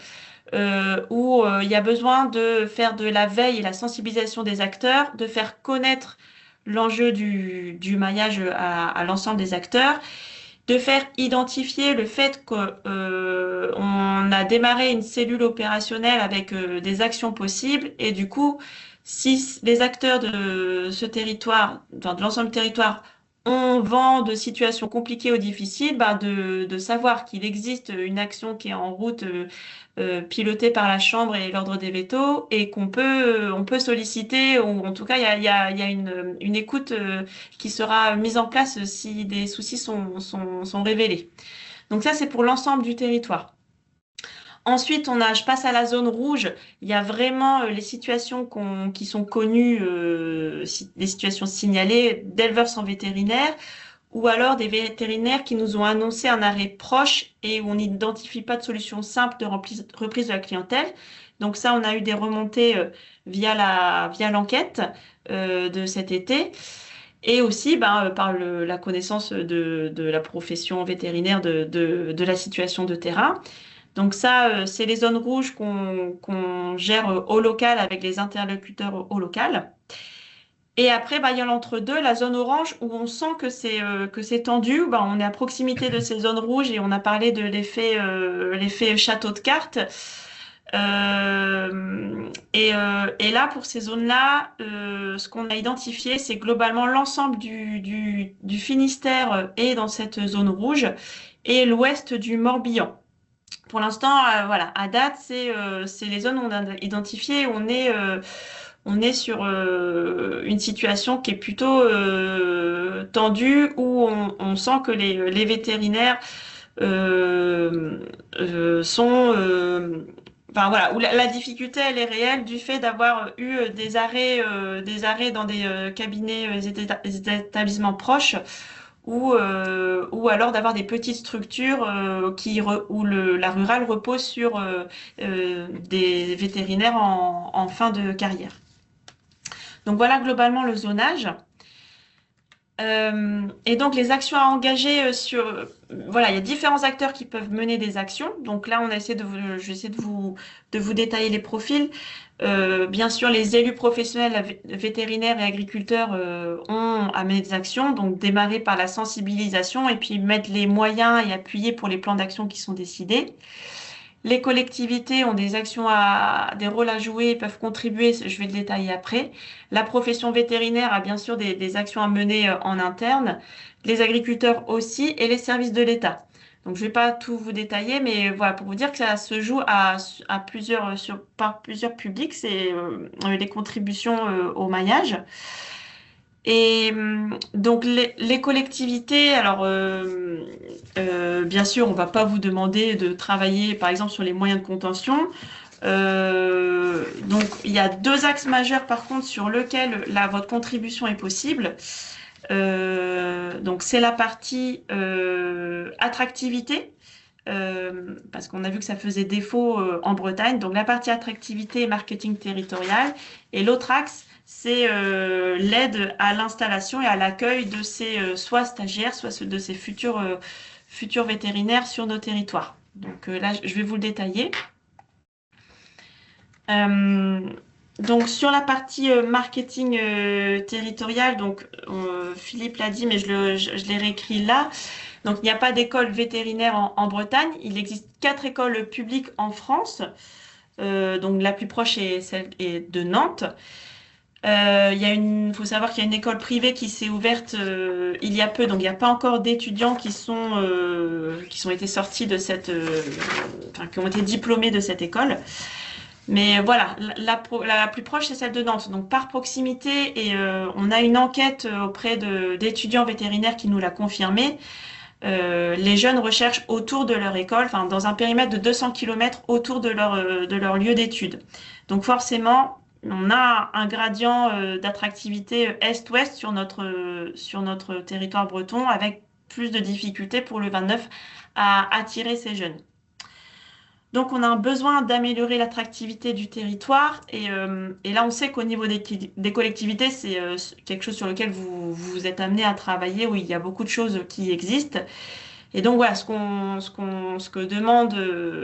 où il y a besoin de faire de la veille et la sensibilisation des acteurs, de faire connaître l'enjeu du maillage à l'ensemble des acteurs, de faire identifier le fait qu'on a démarré une cellule opérationnelle avec des actions possibles et du coup, si les acteurs de ce territoire, enfin, de l'ensemble du territoire, ont vent de situations compliquées ou difficiles, de savoir qu'il existe une action qui est en route pilotée par la Chambre et l'Ordre des vétos et on peut solliciter, ou en tout cas, il y a une écoute qui sera mise en place si des soucis sont révélés. Donc ça, c'est pour l'ensemble du territoire. Ensuite, je passe à la zone rouge. Il y a vraiment les situations qui sont connues, des situations signalées d'éleveurs sans vétérinaire ou alors des vétérinaires qui nous ont annoncé un arrêt proche et où on n'identifie pas de solution simple de reprise de la clientèle. Donc ça, on a eu des remontées via l'enquête de cet été. Et aussi par la connaissance de la profession vétérinaire de la situation de terrain. Donc ça, c'est les zones rouges qu'on gère au local avec les interlocuteurs au local. Et après, il y a l'entre-deux, la zone orange, où on sent que c'est tendu. On est à proximité de ces zones rouges et on a parlé de l'effet château de cartes. Et là, pour ces zones-là, ce qu'on a identifié, c'est globalement l'ensemble du Finistère est dans cette zone rouge et l'ouest du Morbihan. Pour l'instant, voilà, à date, c'est les zones où on a identifié. On est sur une situation qui est plutôt tendue, où on sent que les vétérinaires sont... Enfin voilà, où la difficulté elle est réelle du fait d'avoir eu des arrêts dans des cabinets, établissements proches ou alors d'avoir des petites structures où la rurale repose sur des vétérinaires en fin de carrière. Donc voilà globalement le zonage. Et donc les actions à engager voilà, il y a différents acteurs qui peuvent mener des actions. Donc là, je vais essayer de vous détailler les profils. Bien sûr, les élus professionnels, vétérinaires et agriculteurs ont à mener des actions, donc démarrer par la sensibilisation et puis mettre les moyens et appuyer pour les plans d'action qui sont décidés. Les collectivités ont des rôles à jouer et peuvent contribuer, je vais le détailler après. La profession vétérinaire a bien sûr des actions à mener en interne, les agriculteurs aussi et les services de l'État. Donc je ne vais pas tout vous détailler, mais voilà, pour vous dire que ça se joue par plusieurs publics, c'est les contributions au maillage. Et donc les collectivités, alors bien sûr, on ne va pas vous demander de travailler par exemple sur les moyens de contention. Donc il y a 2 axes majeurs par contre sur lesquels votre contribution est possible. Donc c'est la partie attractivité, parce qu'on a vu que ça faisait défaut en Bretagne. Donc la partie attractivité et marketing territorial. Et l'autre axe, c'est l'aide à l'installation et à l'accueil de ces soit stagiaires, soit de ces futurs vétérinaires sur nos territoires. Donc là, je vais vous le détailler. Euh, donc sur la partie marketing territorial, donc Philippe l'a dit, mais je l'ai réécrit là. Donc il n'y a pas d'école vétérinaire en Bretagne. Il existe 4 écoles publiques en France. Donc la plus proche est celle de Nantes. Faut savoir qu'il y a une école privée qui s'est ouverte il y a peu, donc il n'y a pas encore d'étudiants qui sont été sortis de qui ont été diplômés de cette école. Mais voilà, la plus proche, c'est celle de Nantes. Donc par proximité, et on a une enquête auprès d'étudiants vétérinaires qui nous l'a confirmé. Les jeunes recherchent autour de leur école, enfin dans un périmètre de 200 km autour de leur lieu d'études. Donc forcément, on a un gradient d'attractivité est-ouest sur notre territoire breton, avec plus de difficultés pour le 29 à attirer ces jeunes. Donc, on a un besoin d'améliorer l'attractivité du territoire. Et là, on sait qu'au niveau des collectivités, c'est quelque chose sur lequel vous êtes amené à travailler, où il y a beaucoup de choses qui existent. Et donc, voilà, ce que demande,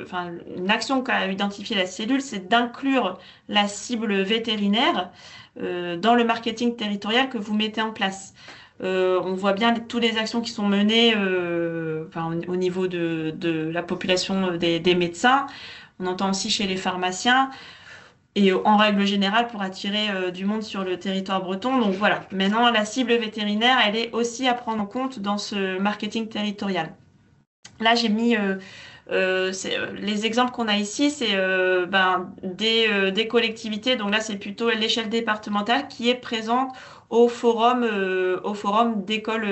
enfin, une action qu'a identifié la cellule, c'est d'inclure la cible vétérinaire dans le marketing territorial que vous mettez en place. On voit bien toutes les actions qui sont menées enfin, au niveau de la population des médecins. On entend aussi chez les pharmaciens et en règle générale pour attirer du monde sur le territoire breton. Donc voilà, maintenant la cible vétérinaire, elle est aussi à prendre en compte dans ce marketing territorial. Là, j'ai mis les exemples qu'on a ici, c'est des collectivités. Donc là, c'est plutôt l'échelle départementale qui est présente au forum d'écoles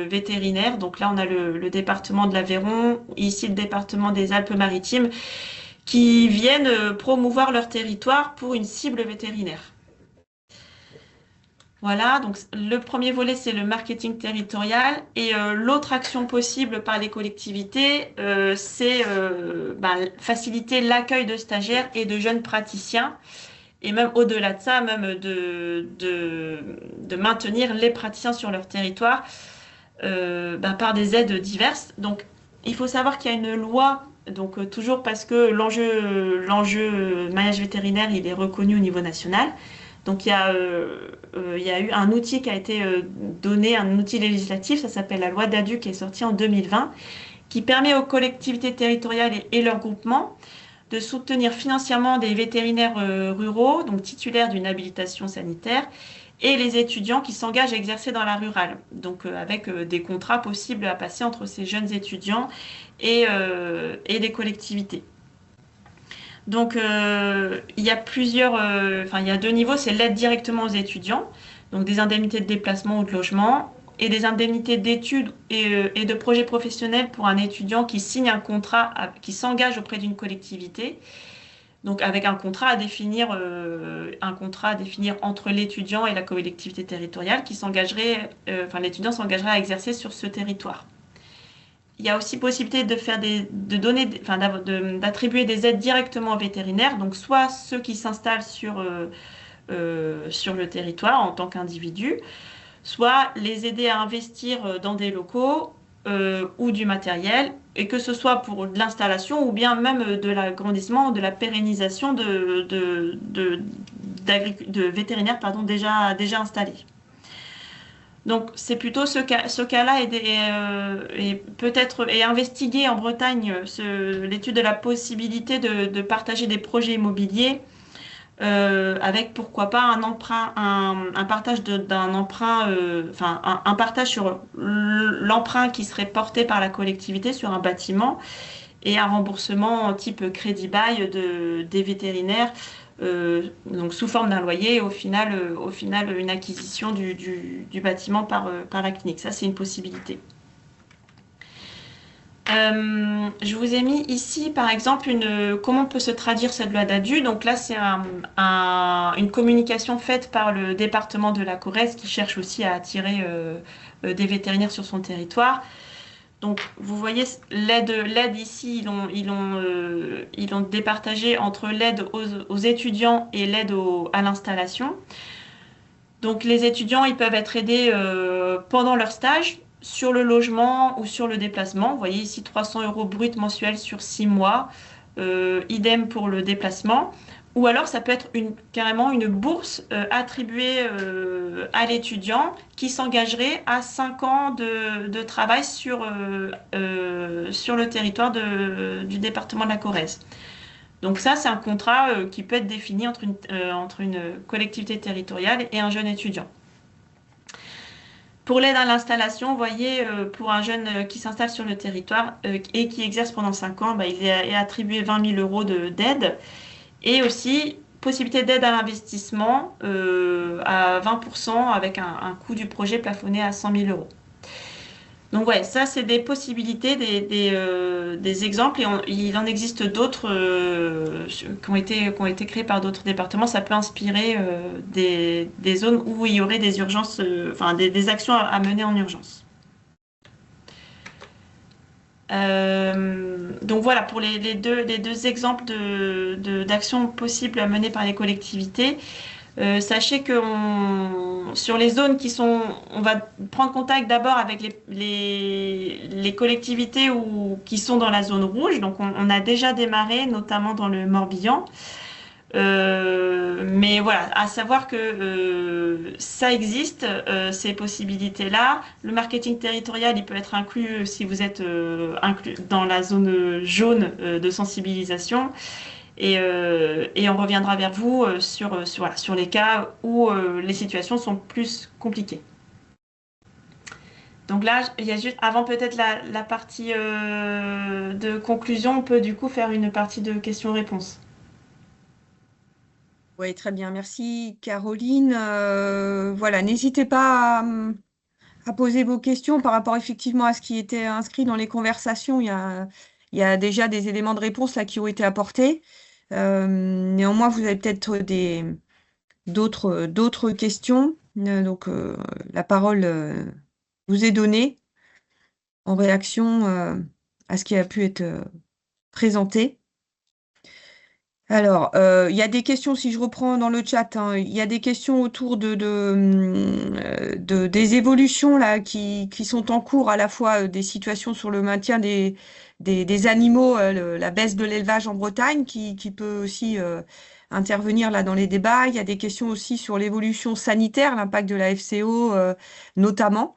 vétérinaires. Donc là, on a le département de l'Aveyron, ici le département des Alpes-Maritimes, qui viennent promouvoir leur territoire pour une cible vétérinaire. Voilà, donc le premier volet, c'est le marketing territorial. Et l'autre action possible par les collectivités, c'est faciliter l'accueil de stagiaires et de jeunes praticiens. Et même au-delà de ça, même de maintenir les praticiens sur leur territoire par des aides diverses. Donc, il faut savoir qu'il y a une loi, donc toujours parce que l'enjeu maillage vétérinaire, il est reconnu au niveau national. Donc, il y a eu un outil qui a été donné, un outil législatif, ça s'appelle la loi DADU, qui est sortie en 2020, qui permet aux collectivités territoriales et leurs groupements de soutenir financièrement des vétérinaires ruraux, donc titulaires d'une habilitation sanitaire, et les étudiants qui s'engagent à exercer dans la rurale, donc avec des contrats possibles à passer entre ces jeunes étudiants et les collectivités. Donc, il y a il y a 2 niveaux, c'est l'aide directement aux étudiants, donc des indemnités de déplacement ou de logement, et des indemnités d'études et de projets professionnels pour un étudiant qui signe un contrat, qui s'engage auprès d'une collectivité, donc avec un contrat à définir entre l'étudiant et la collectivité territoriale qui s'engagerait, l'étudiant s'engagerait à exercer sur ce territoire. Il y a aussi possibilité d'attribuer des aides directement aux vétérinaires, donc soit ceux qui s'installent sur le territoire en tant qu'individu, soit les aider à investir dans des locaux ou du matériel, et que ce soit pour de l'installation ou bien même de l'agrandissement, de la pérennisation de vétérinaires déjà installés. Donc c'est plutôt ce cas-là et peut-être investiguer en Bretagne l'étude de la possibilité de partager des projets immobiliers avec pourquoi pas un emprunt, un partage d'un emprunt, un partage sur l'emprunt qui serait porté par la collectivité sur un bâtiment et un remboursement type crédit bail des vétérinaires, donc sous forme d'un loyer et au final une acquisition du bâtiment par la clinique. Ça, c'est une possibilité. Je vous ai mis ici, par exemple, comment peut se traduire cette loi d'ADU. Donc là, c'est une communication faite par le département de la Corrèze qui cherche aussi à attirer des vétérinaires sur son territoire. Donc, vous voyez, l'aide ici, ils l'ont départagé entre l'aide aux étudiants et l'aide à l'installation. Donc, les étudiants, ils peuvent être aidés pendant leur stage sur le logement ou sur le déplacement. Vous voyez ici 300 € brut mensuels sur 6 mois. Idem pour le déplacement. Ou alors, ça peut être carrément une bourse attribuée à l'étudiant qui s'engagerait à 5 ans de travail sur le territoire du département de la Corrèze. Donc ça, c'est un contrat qui peut être défini entre une collectivité territoriale et un jeune étudiant. Pour l'aide à l'installation, vous voyez, pour un jeune qui s'installe sur le territoire et qui exerce pendant 5 ans, il est attribué 20 000 € d'aide. Et aussi, possibilité d'aide à l'investissement à 20% avec un coût du projet plafonné à 100 000 €. Donc ouais, ça c'est des possibilités, des exemples, et il en existe d'autres qui ont été créés par d'autres départements. Ça peut inspirer des zones où il y aurait des urgences, enfin des actions à mener en urgence. Donc voilà pour les deux exemples d'actions possibles à mener par les collectivités. Sachez que sur les zones on va prendre contact d'abord avec les collectivités qui sont dans la zone rouge. Donc on a déjà démarré, notamment dans le Morbihan. Mais voilà, à savoir que ça existe, ces possibilités-là. Le marketing territorial, il peut être inclus si vous êtes inclus dans la zone jaune de sensibilisation. Et on reviendra vers vous sur les cas où les situations sont plus compliquées. Donc là, il y a juste, avant peut-être la partie de conclusion, on peut du coup faire une partie de questions-réponses. Oui, très bien. Merci, Caroline. Voilà, n'hésitez pas à poser vos questions par rapport effectivement à ce qui était inscrit dans les conversations. Il y a déjà des éléments de réponse là qui ont été apportés. Néanmoins, vous avez peut-être d'autres questions. Donc, la parole vous est donnée en réaction à ce qui a pu être présenté. Alors, il y a des questions, si je reprends dans le chat, hein, il y a des questions autour des évolutions là, qui sont en cours, à la fois des situations sur le maintien des animaux, la baisse de l'élevage en Bretagne, qui peut aussi intervenir là dans les débats. Il y a des questions aussi sur l'évolution sanitaire, l'impact de la FCO, notamment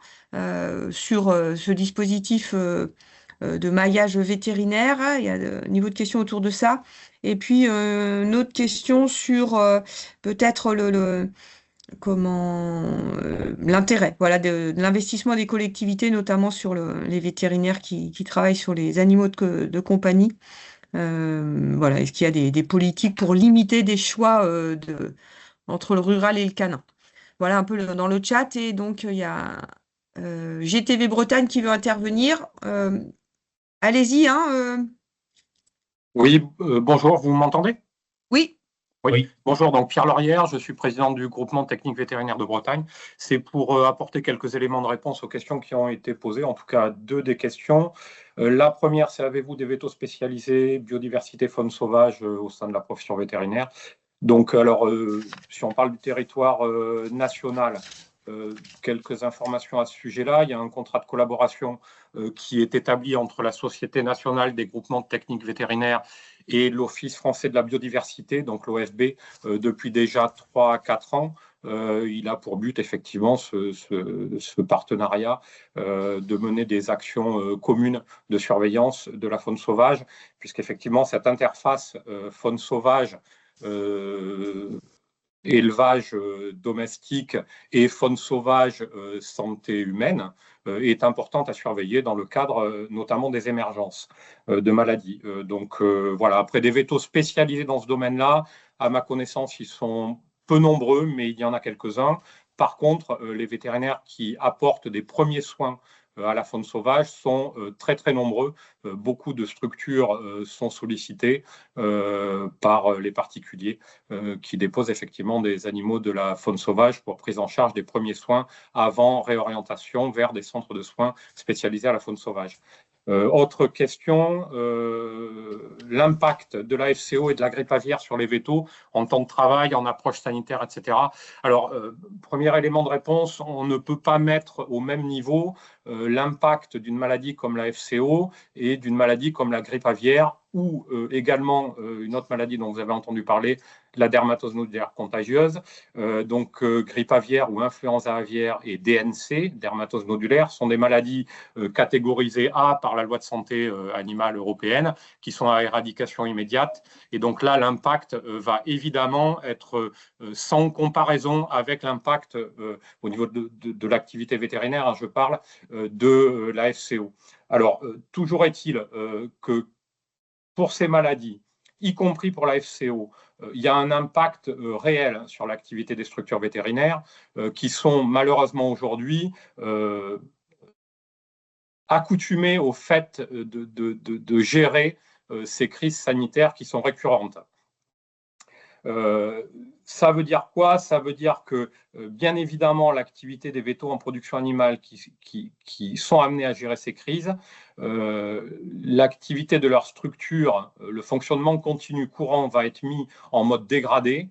sur ce dispositif de maillage vétérinaire. Il y a un niveau de questions autour de ça. Et puis, une autre question sur peut-être l'intérêt voilà, de l'investissement des collectivités, notamment sur les vétérinaires qui travaillent sur les animaux de compagnie. Voilà, est-ce qu'il y a des politiques pour limiter des choix entre le rural et le canin? Voilà un peu dans le chat. Et donc, il y a GTV Bretagne qui veut intervenir. Allez-y, hein. Oui, bonjour, vous m'entendez? Oui. Oui. Bonjour, donc Pierre Laurière, je suis président du groupement technique vétérinaire de Bretagne. C'est pour apporter quelques éléments de réponse aux questions qui ont été posées, en tout cas deux des questions. La première, c'est avez-vous des vétos spécialisés biodiversité faune sauvage au sein de la profession vétérinaire? Donc, alors, si on parle du territoire national, quelques informations à ce sujet-là. Il y a un contrat de collaboration qui est établi entre la Société nationale des groupements de techniques vétérinaires et l'Office français de la biodiversité, donc l'OFB, depuis déjà 3 à 4 ans. Il a pour but, effectivement, ce partenariat de mener des actions communes de surveillance de la faune sauvage, puisqu'effectivement, cette interface faune sauvage élevage domestique et faune sauvage santé humaine est importante à surveiller dans le cadre notamment des émergences de maladies. Donc voilà, après des vétos spécialisés dans ce domaine-là, à ma connaissance, ils sont peu nombreux, mais il y en a quelques-uns. Par contre, les vétérinaires qui apportent des premiers soins à la faune sauvage sont très très nombreux. Beaucoup de structures sont sollicitées par les particuliers qui déposent effectivement des animaux de la faune sauvage pour prise en charge des premiers soins avant réorientation vers des centres de soins spécialisés à la faune sauvage. Autre question, l'impact de la FCO et de la grippe aviaire sur les vétos en temps de travail, en approche sanitaire, etc. Alors, premier élément de réponse, on ne peut pas mettre au même niveau l'impact d'une maladie comme la FCO et d'une maladie comme la grippe aviaire ou également une autre maladie dont vous avez entendu parler, la dermatose nodulaire contagieuse. Donc, grippe aviaire ou influenza aviaire et DNC, dermatose nodulaire, sont des maladies catégorisées A par la loi de santé animale européenne, qui sont à éradication immédiate. Et donc là, l'impact va évidemment être sans comparaison avec l'impact au niveau de l'activité vétérinaire, hein, je parle, de la FCO. Alors, toujours est-il que pour ces maladies, y compris pour la FCO, il y a un impact réel sur l'activité des structures vétérinaires qui sont malheureusement aujourd'hui accoutumées au fait de gérer ces crises sanitaires qui sont récurrentes. Ça veut dire quoi? Ça veut dire que, bien évidemment, l'activité des vétos en production animale qui sont amenés à gérer ces crises, l'activité de leur structure, le fonctionnement continu courant va être mis en mode dégradé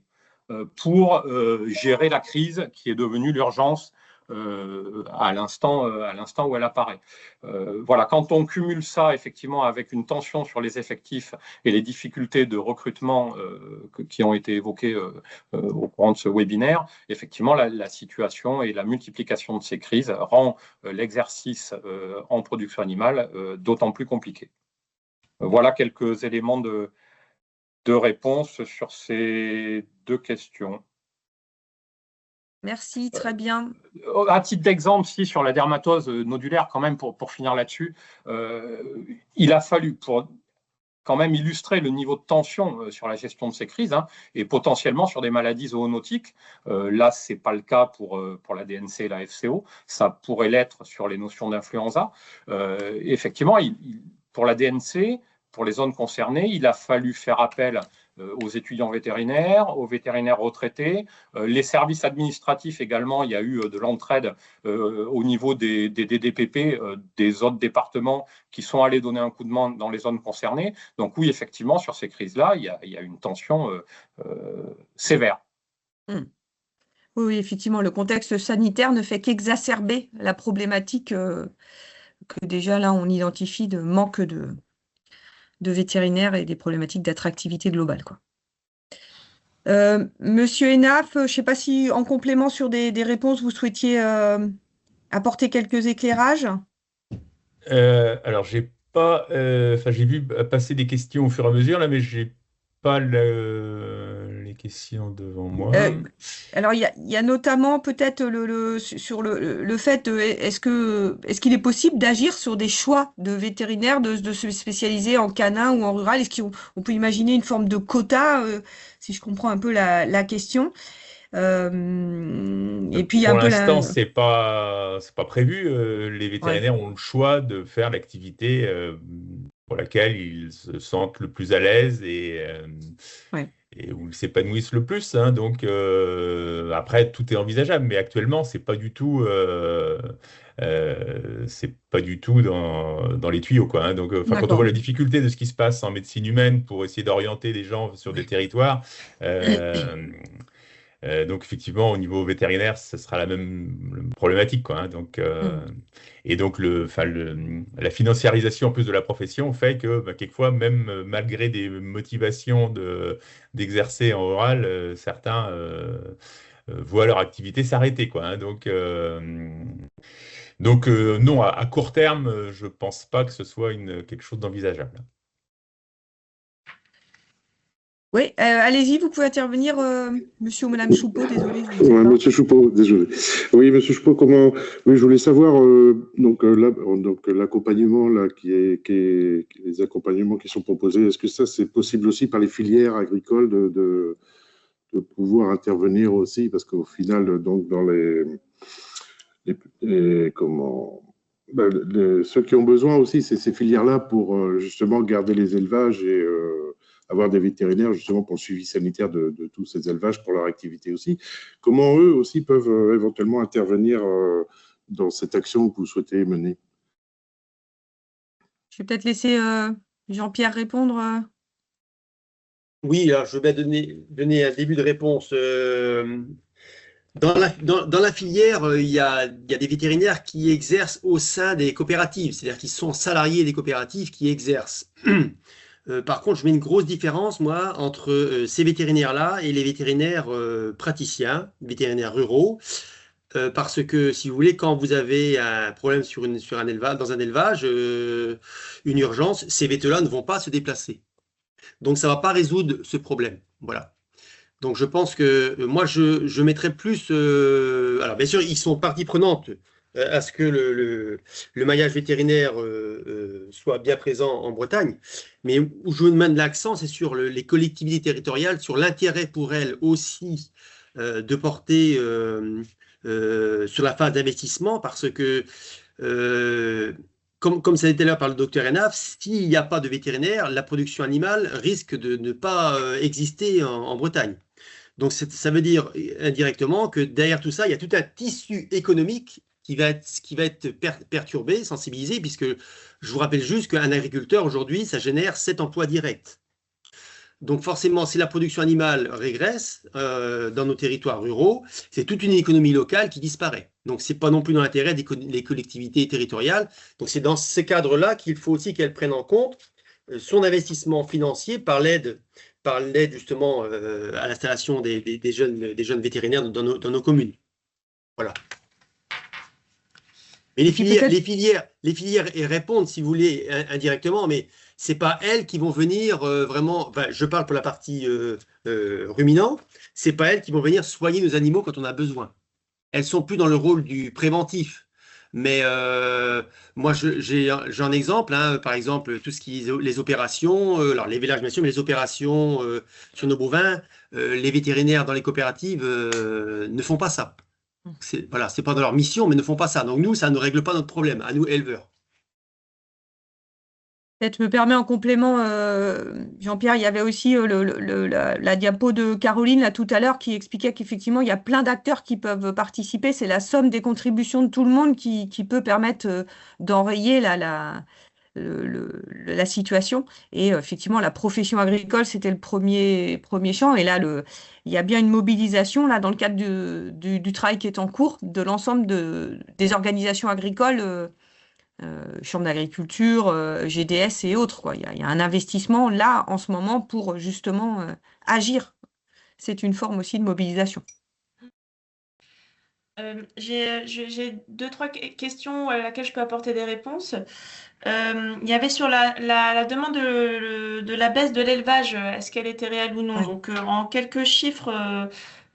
pour gérer la crise qui est devenue l'urgence à l'instant où elle apparaît. Voilà, quand on cumule ça effectivement avec une tension sur les effectifs et les difficultés de recrutement qui ont été évoquées au courant de ce webinaire, effectivement la situation et la multiplication de ces crises rend l'exercice en production animale d'autant plus compliqué. Voilà quelques éléments de réponse sur ces deux questions. Merci, très bien. À titre d'exemple, si sur la dermatose nodulaire, quand même, pour finir là-dessus, il a fallu, pour quand même illustrer le niveau de tension sur la gestion de ces crises, hein, et potentiellement sur des maladies zoonotiques. Là, ce n'est pas le cas pour la DNC et la FCO. Ça pourrait l'être sur les notions d'influenza. Effectivement, pour la DNC, pour les zones concernées, il a fallu faire appel aux étudiants vétérinaires, aux vétérinaires retraités, les services administratifs également. Il y a eu de l'entraide au niveau des DDPP, des autres départements qui sont allés donner un coup de main dans les zones concernées. Donc oui, effectivement, sur ces crises-là, il y a une tension sévère. Oui, effectivement, le contexte sanitaire ne fait qu'exacerber la problématique que déjà là, on identifie de manque de vétérinaires et des problématiques d'attractivité globale, quoi. Monsieur Enaf, je ne sais pas si en complément sur des réponses, vous souhaitiez apporter quelques éclairages. Alors, j'ai pas, j'ai vu passer des questions au fur et à mesure, là, mais j'ai pas les questions devant moi. Alors, il y a notamment peut-être sur le fait, est-ce qu'il est possible d'agir sur des choix de vétérinaires, de se spécialiser en canin ou en rural? Est-ce qu'on peut imaginer une forme de quota, si je comprends un peu la question? Et puis, pour l'instant, c'est pas prévu. Les vétérinaires ont le choix de faire l'activité pour laquelle ils se sentent le plus à l'aise et où ils s'épanouissent le plus, hein. Donc après, tout est envisageable, mais actuellement, c'est pas du tout dans les tuyaux, quoi, hein. Donc quand on voit la difficulté de ce qui se passe en médecine humaine pour essayer d'orienter les gens sur des territoires, donc effectivement, au niveau vétérinaire, ce sera la même problématique, quoi, hein. Donc, et donc la financiarisation en plus de la profession fait que quelquefois, même malgré des motivations d'exercer en rural, certains voient leur activité s'arrêter, quoi, hein. Donc non, à court terme, je pense pas que ce soit quelque chose d'envisageable. Oui, allez-y, vous pouvez intervenir, monsieur ou madame Choupeau, désolé. Monsieur Choupeau, désolé. Oui, monsieur Choupeau, oui, je voulais savoir, donc l'accompagnement, là, les accompagnements qui sont proposés, est-ce que ça, c'est possible aussi par les filières agricoles de pouvoir intervenir aussi, parce qu'au final, donc, dans ceux qui ont besoin aussi, c'est ces filières-là pour justement garder les élevages et avoir des vétérinaires justement pour le suivi sanitaire de tous ces élevages pour leur activité aussi. Comment eux aussi peuvent éventuellement intervenir dans cette action que vous souhaitez mener? Je vais peut-être laisser Jean-Pierre répondre. Oui, alors je vais donner un début de réponse. Dans la filière, il y a des vétérinaires qui exercent au sein des coopératives, c'est-à-dire qui sont salariés des coopératives qui exercent. Par contre, je mets une grosse différence, moi, entre ces vétérinaires-là et les vétérinaires praticiens, vétérinaires ruraux, parce que, si vous voulez, quand vous avez un problème dans un élevage, une urgence, ces vétos-là ne vont pas se déplacer. Donc, ça ne va pas résoudre ce problème. Voilà. Donc, je pense que moi, je mettrais plus. Alors, bien sûr, ils sont partie prenante à ce que le maillage vétérinaire soit bien présent en Bretagne. Mais où je mets de l'accent, c'est sur les collectivités territoriales, sur l'intérêt pour elles aussi de porter sur la phase d'investissement, parce que. Comme ça a été là par le docteur Enaf, s'il n'y a pas de vétérinaire, la production animale risque de ne pas exister en Bretagne. Donc, ça veut dire indirectement que derrière tout ça, il y a tout un tissu économique qui va être perturbé, sensibilisé, puisque je vous rappelle juste qu'un agriculteur, aujourd'hui, ça génère 7 emplois directs. Donc, forcément, si la production animale régresse dans nos territoires ruraux, c'est toute une économie locale qui disparaît. Donc, ce n'est pas non plus dans l'intérêt des collectivités territoriales. Donc, c'est dans ces cadres-là qu'il faut aussi qu'elles prennent en compte son investissement financier par l'aide justement à l'installation des jeunes vétérinaires dans nos communes. Voilà. Et les filières répondent, si vous voulez, indirectement, mais ce n'est pas elles qui vont venir vraiment, enfin, je parle pour la partie ruminant, ce n'est pas elles qui vont venir soigner nos animaux quand on a besoin. Elles sont plus dans le rôle du préventif. Mais moi, j'ai un exemple, hein, par exemple, tout ce qui est les opérations, alors les vélages, bien sûr, mais les opérations sur nos bovins, les vétérinaires dans les coopératives ne font pas ça. Voilà, c'est pas dans leur mission, mais ne font pas ça. Donc nous, ça ne règle pas notre problème, à nous, éleveurs. Peut-être me permet en complément, Jean-Pierre, il y avait aussi la diapo de Caroline là tout à l'heure qui expliquait qu'effectivement, il y a plein d'acteurs qui peuvent participer. C'est la somme des contributions de tout le monde qui peut permettre d'enrayer la situation. Et effectivement, la profession agricole, c'était le premier champ. Et là, il y a bien une mobilisation là, dans le cadre du travail qui est en cours de l'ensemble des organisations agricoles. Chambre d'agriculture, GDS et autres, quoi. Il y a un investissement là en ce moment pour justement agir. C'est une forme aussi de mobilisation. J'ai 2-3 questions à laquelle je peux apporter des réponses. Il y avait sur la demande de la baisse de l'élevage, est-ce qu'elle était réelle ou non? Oui. Donc, en quelques chiffres,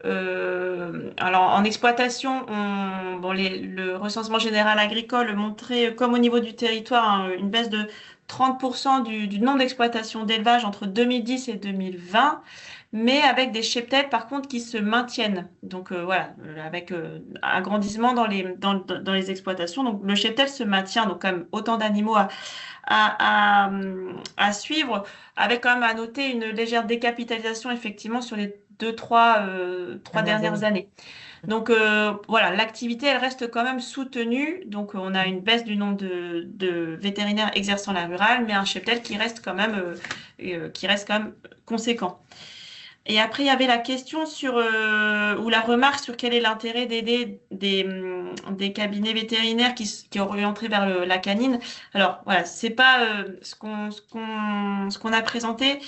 alors en exploitation, le recensement général agricole montrait, comme au niveau du territoire, hein, une baisse de 30% du nombre d'exploitations d'élevage entre 2010 et 2020, mais avec des cheptels par contre qui se maintiennent. Donc voilà, avec agrandissement dans les exploitations. Donc le cheptel se maintient, donc quand même autant d'animaux à suivre, avec quand même à noter une légère décapitalisation effectivement sur les 3 dernières années. Donc voilà, l'activité, elle reste quand même soutenue. Donc on a une baisse du nombre de vétérinaires exerçant la rurale, mais un cheptel qui reste quand même conséquent. Et après, il y avait la question ou la remarque sur quel est l'intérêt d'aider des cabinets vétérinaires qui orientés vers la canine. Alors voilà, c'est pas ce qu'on a présenté.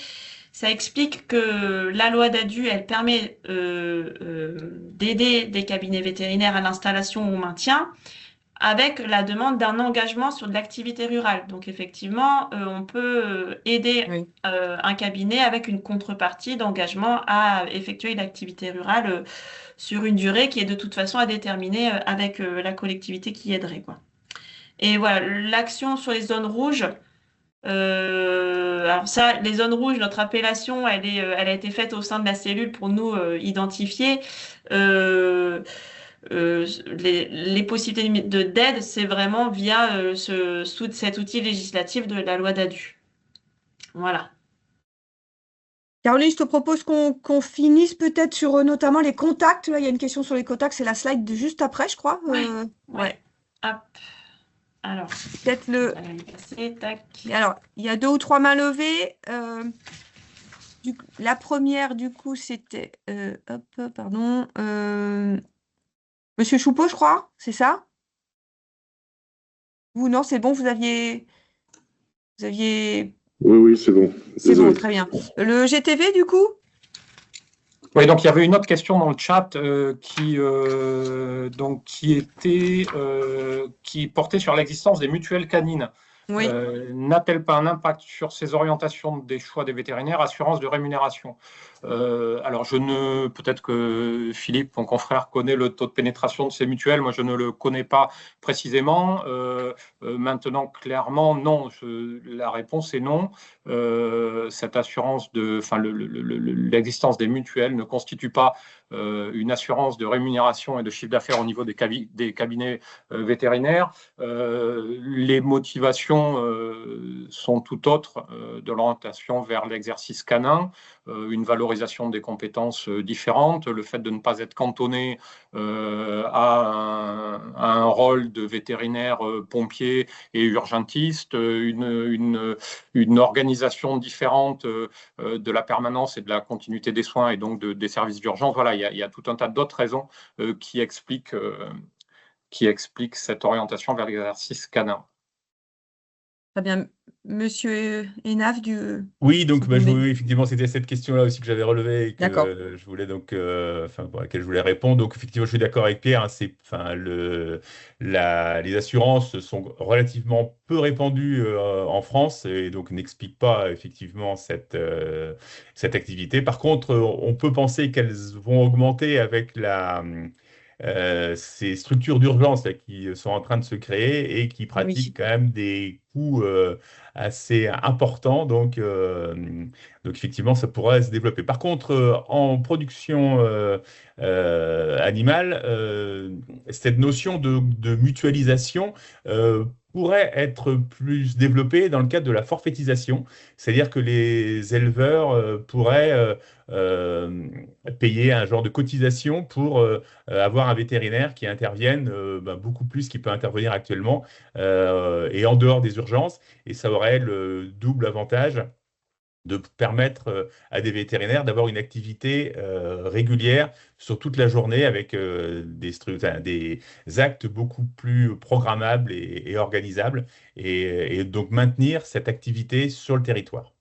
Ça explique que la loi d'ADU, elle permet d'aider des cabinets vétérinaires à l'installation ou au maintien, avec la demande d'un engagement sur de l'activité rurale. Donc effectivement, on peut aider Oui. un cabinet avec une contrepartie d'engagement à effectuer une activité rurale sur une durée qui est de toute façon à déterminer avec la collectivité qui aiderait, quoi. Et voilà, l'action sur les zones rouges, Alors ça, les zones rouges, notre appellation, elle a été faite au sein de la cellule pour nous identifier. Les possibilités d'aide, c'est vraiment via cet outil législatif de la loi DADU. Voilà. Caroline, je te propose qu'on finisse peut-être sur notamment les contacts. Là, il y a une question sur les contacts, c'est la slide de juste après, je crois. Ouais. Hop. Alors, peut-être le. on va y passer, tac. Alors, il y a 2 ou 3 mains levées. La première, du coup, c'était. Pardon. Monsieur Choupeau, je crois, c'est ça? Vous, non, c'est bon, vous aviez. Oui, c'est bon. C'est bon, très bien. Le GTV, du coup? Oui, donc il y avait une autre question dans le chat qui portait sur l'existence des mutuelles canines. Oui. N'a-t-elle pas un impact sur ces orientations des choix des vétérinaires, assurance de rémunération? Alors, peut-être que Philippe, mon confrère, connaît le taux de pénétration de ces mutuelles. Moi, je ne le connais pas précisément. Maintenant, clairement, non. La réponse est non. Cette assurance l'existence des mutuelles ne constitue pas une assurance de rémunération et de chiffre d'affaires au niveau des cabinets vétérinaires. Les motivations sont tout autres de l'orientation vers l'exercice canin, une valorisation des compétences différentes, le fait de ne pas être cantonné à un rôle de vétérinaire pompier et urgentiste, une organisation différente de la permanence et de la continuité des soins et donc des services d'urgence. Voilà, il y a tout un tas d'autres raisons qui expliquent cette orientation vers l'exercice canin. Très bien. Monsieur Hénaf, Oui, donc effectivement, c'était cette question-là aussi que j'avais relevée et que je voulais donc, pour laquelle je voulais répondre. Donc, effectivement, je suis d'accord avec Pierre. Les assurances sont relativement peu répandues en France et donc n'expliquent pas effectivement cette activité. Par contre, on peut penser qu'elles vont augmenter avec ces structures d'urgence qui sont en train de se créer et qui pratiquent quand même des coûts assez importants. Donc, effectivement, ça pourrait se développer. Par contre, en production animale, cette notion de mutualisation pourrait être plus développée dans le cadre de la forfaitisation, c'est-à-dire que les éleveurs pourraient payer un genre de cotisation pour avoir un vétérinaire qui intervienne beaucoup plus qu'il peut intervenir actuellement et en dehors des urgences. Et ça aurait le double avantage de permettre à des vétérinaires d'avoir une activité régulière sur toute la journée avec des actes beaucoup plus programmables et organisables et donc maintenir cette activité sur le territoire.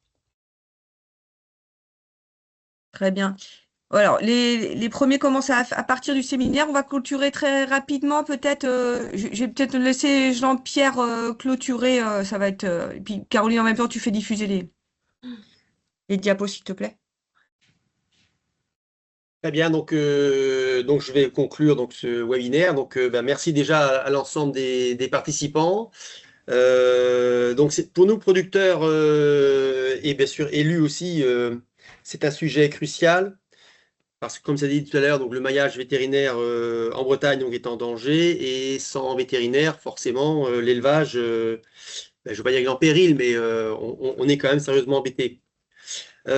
Très bien. Alors, les premiers commencent à partir du séminaire. On va clôturer très rapidement, peut-être. Je vais peut-être laisser Jean-Pierre clôturer. Ça va être. Et puis, Caroline, en même temps, tu fais diffuser les diapos, s'il te plaît. Très bien, donc je vais conclure ce webinaire. Donc, merci déjà à l'ensemble des participants. Donc, pour nous, producteurs et bien sûr élus aussi, c'est un sujet crucial. Parce que, comme ça a dit tout à l'heure, le maillage vétérinaire en Bretagne est en danger et sans vétérinaire, forcément, l'élevage, je ne veux pas dire qu'il est en péril, mais on est quand même sérieusement embêté. Donc,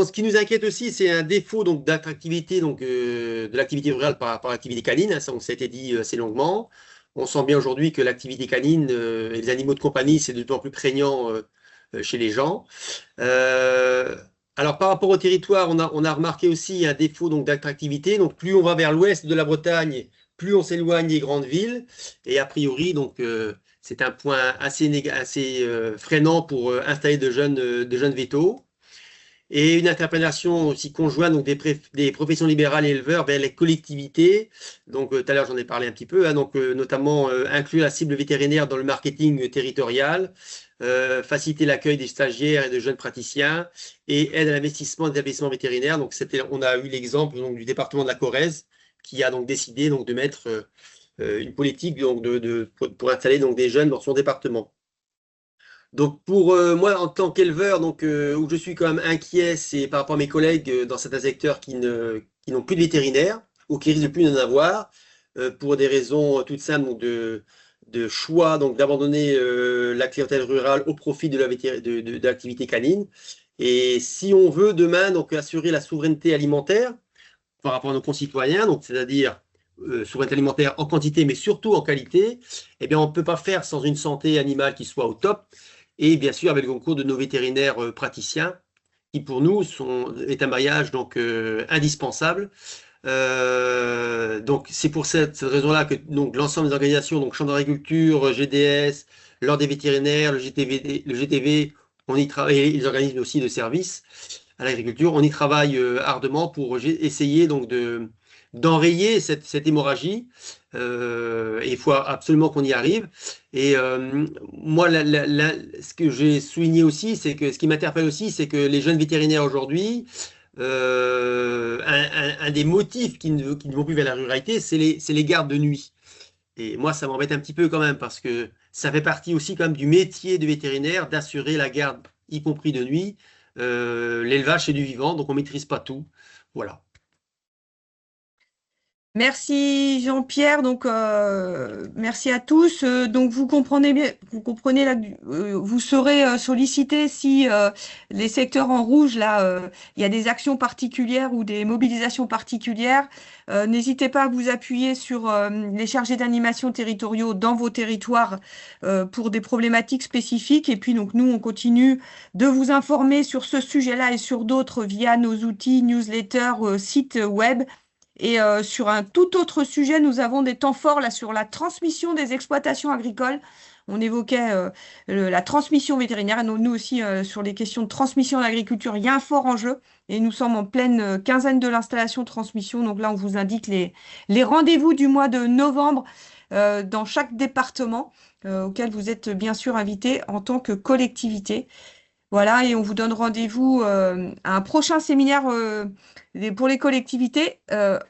ce qui nous inquiète aussi, c'est un défaut d'attractivité de l'activité rurale par rapport à l'activité canine. Ça a été dit assez longuement. On sent bien aujourd'hui que l'activité canine et les animaux de compagnie, c'est de plus en plus prégnant chez les gens. Alors, par rapport au territoire, on a remarqué aussi un défaut d'attractivité. Donc, plus on va vers l'ouest de la Bretagne, plus on s'éloigne des grandes villes. Et a priori, c'est un point assez freinant pour installer de jeunes vétos. Et une interpellation aussi conjointe des professions libérales et éleveurs vers les collectivités. Donc, tout à l'heure, j'en ai parlé un petit peu. Notamment, inclure la cible vétérinaire dans le marketing territorial. Faciliter l'accueil des stagiaires et de jeunes praticiens et aide à l'investissement d'établissements vétérinaires. Donc, on a eu l'exemple du département de la Corrèze qui a décidé de mettre une politique donc, pour installer donc, des jeunes dans son département. Donc pour moi, en tant qu'éleveur, où je suis quand même inquiet, c'est par rapport à mes collègues dans certains secteurs qui n'ont plus de vétérinaire ou qui risquent de plus d'en avoir, pour des raisons toutes simples donc de choix, donc d'abandonner la clientèle rurale au profit de l'activité canine. Et si on veut demain donc assurer la souveraineté alimentaire par rapport à nos concitoyens, donc c'est-à-dire souveraineté alimentaire en quantité, mais surtout en qualité, eh bien on ne peut pas faire sans une santé animale qui soit au top. Et bien sûr, avec le concours de nos vétérinaires praticiens, qui pour nous est un maillage donc, indispensable. Donc c'est pour cette raison-là que donc, l'ensemble des organisations, donc Chambre d'agriculture, GDS, l'Ordre des vétérinaires, le GTV, on y travaille, et les organismes aussi de services à l'agriculture, on y travaille ardemment pour essayer donc d'enrayer cette hémorragie. Et il faut absolument qu'on y arrive. Et moi, ce que j'ai souligné aussi, c'est que ce qui m'interpelle aussi, c'est que les jeunes vétérinaires aujourd'hui, un des motifs qui ne vont plus vers la ruralité, c'est les gardes de nuit. Et moi, ça m'embête un petit peu quand même, parce que ça fait partie aussi quand même du métier de vétérinaire d'assurer la garde, y compris de nuit. L'élevage, c'est du vivant, donc on ne maîtrise pas tout. Voilà. Merci Jean-Pierre, donc merci à tous. Donc vous comprenez bien, là, vous serez sollicité si les secteurs en rouge là, il y a des actions particulières ou des mobilisations particulières. N'hésitez pas à vous appuyer sur les chargés d'animation territoriaux dans vos territoires pour des problématiques spécifiques. Et puis donc nous on continue de vous informer sur ce sujet-là et sur d'autres via nos outils, newsletters, sites web. Et sur un tout autre sujet, nous avons des temps forts là sur la transmission des exploitations agricoles. On évoquait la transmission vétérinaire. Et nous aussi, sur les questions de transmission de l'agriculture, il y a un fort enjeu. Et nous sommes en pleine quinzaine de l'installation transmission. Donc là, on vous indique les rendez-vous du mois de novembre dans chaque département auquel vous êtes bien sûr invités en tant que collectivité. Voilà, et on vous donne rendez-vous à un prochain séminaire pour les collectivités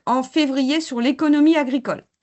en février sur l'économie agricole.